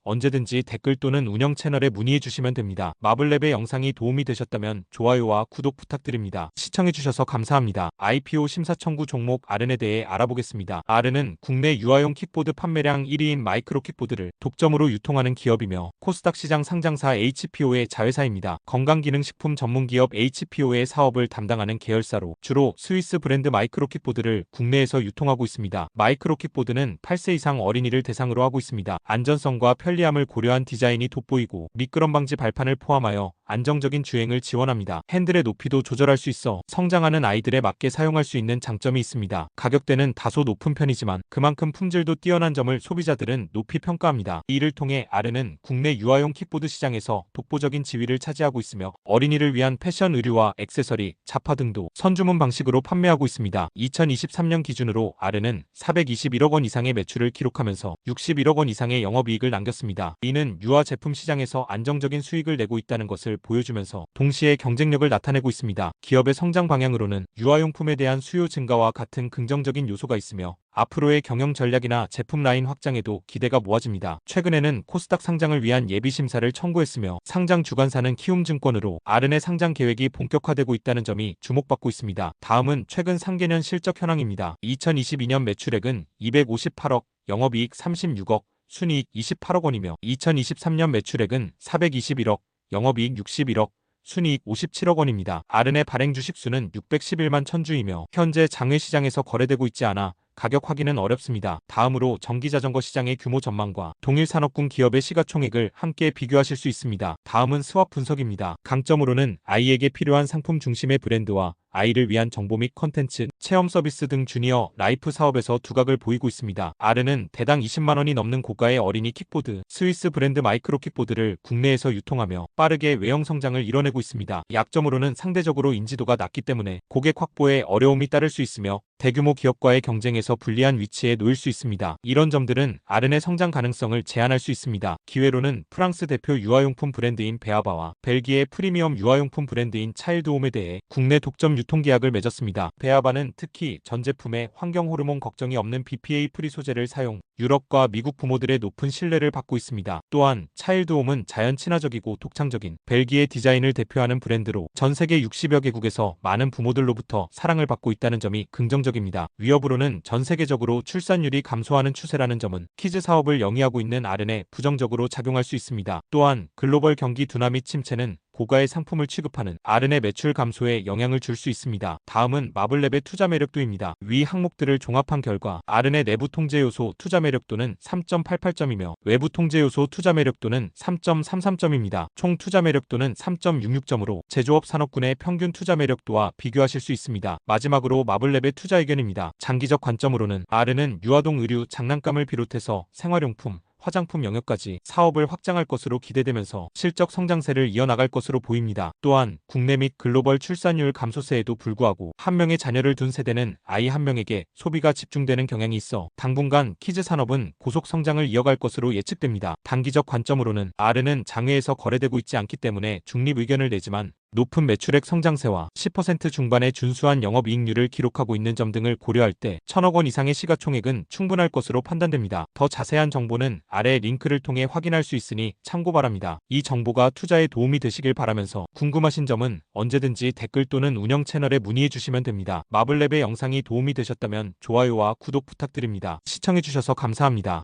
언제든지 댓글 또는 운영 채널에 문의해 주시면 됩니다. 마블랩의 영상이 도움이 되셨다면 좋아요와 구독 부탁드립니다. 시청해주셔서 감사합니다. IPO 심사 청구 종목 아른에 대해 알아보겠습니다. 아른은 국내 유아용 킥보드 판매량 1위인 마이크로 킥보드를 독점으로 유통하는 기업이며 코스닥 시장 상장사 HPO의 자회사입니다. 건강기능식품 전문기업 HPO의 사업을 담당하는 계열사로 주로 스위스 브랜드 마이크로 킥보드를 국내에서 유통하고 있습니다. 마이크로 킥보드는 8세 이상 어린이를 대상으로 하고 있습니다. 안전성과 편리함을 고려한 디자인이 돋보이고 미끄럼 방지 발판을 포함하여 안정적인 주행을 지원합니다. 핸들의 높이도 조절할 수 있어 성장하는 아이들에 맞게 사용할 수 있는 장점이 있습니다. 가격대는 다소 높은 편이지만 그만큼 품질도 뛰어난 점을 소비자들은 높이 평가합니다. 이를 통해 아른은 국내 유아용 킥보드 시장에서 독보적인 지위를 차지하고 있으며 어린이를 위한 패션 의류와 액세서리, 자파 등도 선주문 방식으로 판매하고 있습니다. 2023년 기준으로 아른은 421억 원 이상의 매출을 기록하면서 61억 원 이상의 영업이익을 남겼습니다. 이는 유아 제품 시장에서 안정적인 수익을 내고 있다는 것을 보여주면서 동시에 경쟁력을 나타내고 있습니다. 기업의 성장 방향으로는 유아용품에 대한 수요 증가와 같은 긍정적인 요소가 있으며 앞으로의 경영 전략이나 제품 라인 확장에도 기대가 모아집니다. 최근에는 코스닥 상장을 위한 예비 심사를 청구했으며 상장 주관사는 키움증권으로 아른의 상장 계획이 본격화되고 있다는 점이 주목받고 있습니다. 다음은 최근 3개년 실적 현황입니다. 2022년 매출액은 258억, 영업이익 36억, 순이익 28억 원이며 2023년 매출액은 421억, 영업이익 61억, 순이익 57억 원입니다. 아른의 발행 주식수는 611만 천주이며 현재 장외시장에서 거래되고 있지 않아 가격 확인은 어렵습니다. 다음으로 전기자전거 시장의 규모 전망과 동일 산업군 기업의 시가총액을 함께 비교하실 수 있습니다. 다음은 스왑 분석입니다. 강점으로는 아이에게 필요한 상품 중심의 브랜드와 아이를 위한 정보 및 컨텐츠, 체험 서비스 등 주니어 라이프 사업에서 두각을 보이고 있습니다. 아른은 대당 20만 원이 넘는 고가의 어린이 킥보드, 스위스 브랜드 마이크로 킥보드를 국내에서 유통하며 빠르게 외형 성장을 이뤄내고 있습니다. 약점으로는 상대적으로 인지도가 낮기 때문에 고객 확보에 어려움이 따를 수 있으며 대규모 기업과의 경쟁에서 불리한 위치에 놓일 수 있습니다. 이런 점들은 아른의 성장 가능성을 제한할 수 있습니다. 기회로는 프랑스 대표 유아용품 브랜드인 베아바와 벨기에 프리미엄 유아용품 브랜드인 차일드홈에 대해 국내 독점 유통계약을 맺었습니다. 베아바는 특히 전 제품에 환경 호르몬 걱정이 없는 BPA 프리 소재를 사용, 유럽과 미국 부모들의 높은 신뢰를 받고 있습니다. 또한 차일드홈은 자연 친화적이고 독창적인 벨기에 디자인을 대표하는 브랜드로 전 세계 60여 개국에서 많은 부모들로부터 사랑을 받고 있다는 점이 긍정적입니다. 위협으로는 전 세계적으로 출산율이 감소하는 추세라는 점은 키즈 사업을 영위하고 있는 아른에 부정적으로 작용할 수 있습니다. 또한 글로벌 경기 둔화 및 침체는 고가의 상품을 취급하는 R은의 매출 감소에 영향을 줄 수 있습니다. 다음은 마블랩의 투자 매력도입니다. 위 항목들을 종합한 결과 R은의 내부 통제 요소 투자 매력도는 3.88점이며 외부 통제 요소 투자 매력도는 3.33점입니다. 총 투자 매력도는 3.66점으로 제조업 산업군의 평균 투자 매력도와 비교하실 수 있습니다. 마지막으로 마블랩의 투자 의견입니다. 장기적 관점으로는 R은은 유아동 의류, 장난감을 비롯해서 생활용품, 화장품 영역까지 사업을 확장할 것으로 기대되면서 실적 성장세를 이어나갈 것으로 보입니다. 또한 국내 및 글로벌 출산율 감소세에도 불구하고 한 명의 자녀를 둔 세대는 아이 한 명에게 소비가 집중되는 경향이 있어 당분간 키즈 산업은 고속 성장을 이어갈 것으로 예측됩니다. 단기적 관점으로는 R은은 장외에서 거래되고 있지 않기 때문에 중립 의견을 내지만 높은 매출액 성장세와 10% 중반의 준수한 영업이익률을 기록하고 있는 점 등을 고려할 때 1,000억 원 이상의 시가총액은 충분할 것으로 판단됩니다. 더 자세한 정보는 아래 링크를 통해 확인할 수 있으니 참고 바랍니다. 이 정보가 투자에 도움이 되시길 바라면서 궁금하신 점은 언제든지 댓글 또는 운영 채널에 문의해 주시면 됩니다. 마블랩의 영상이 도움이 되셨다면 좋아요와 구독 부탁드립니다. 시청해주셔서 감사합니다.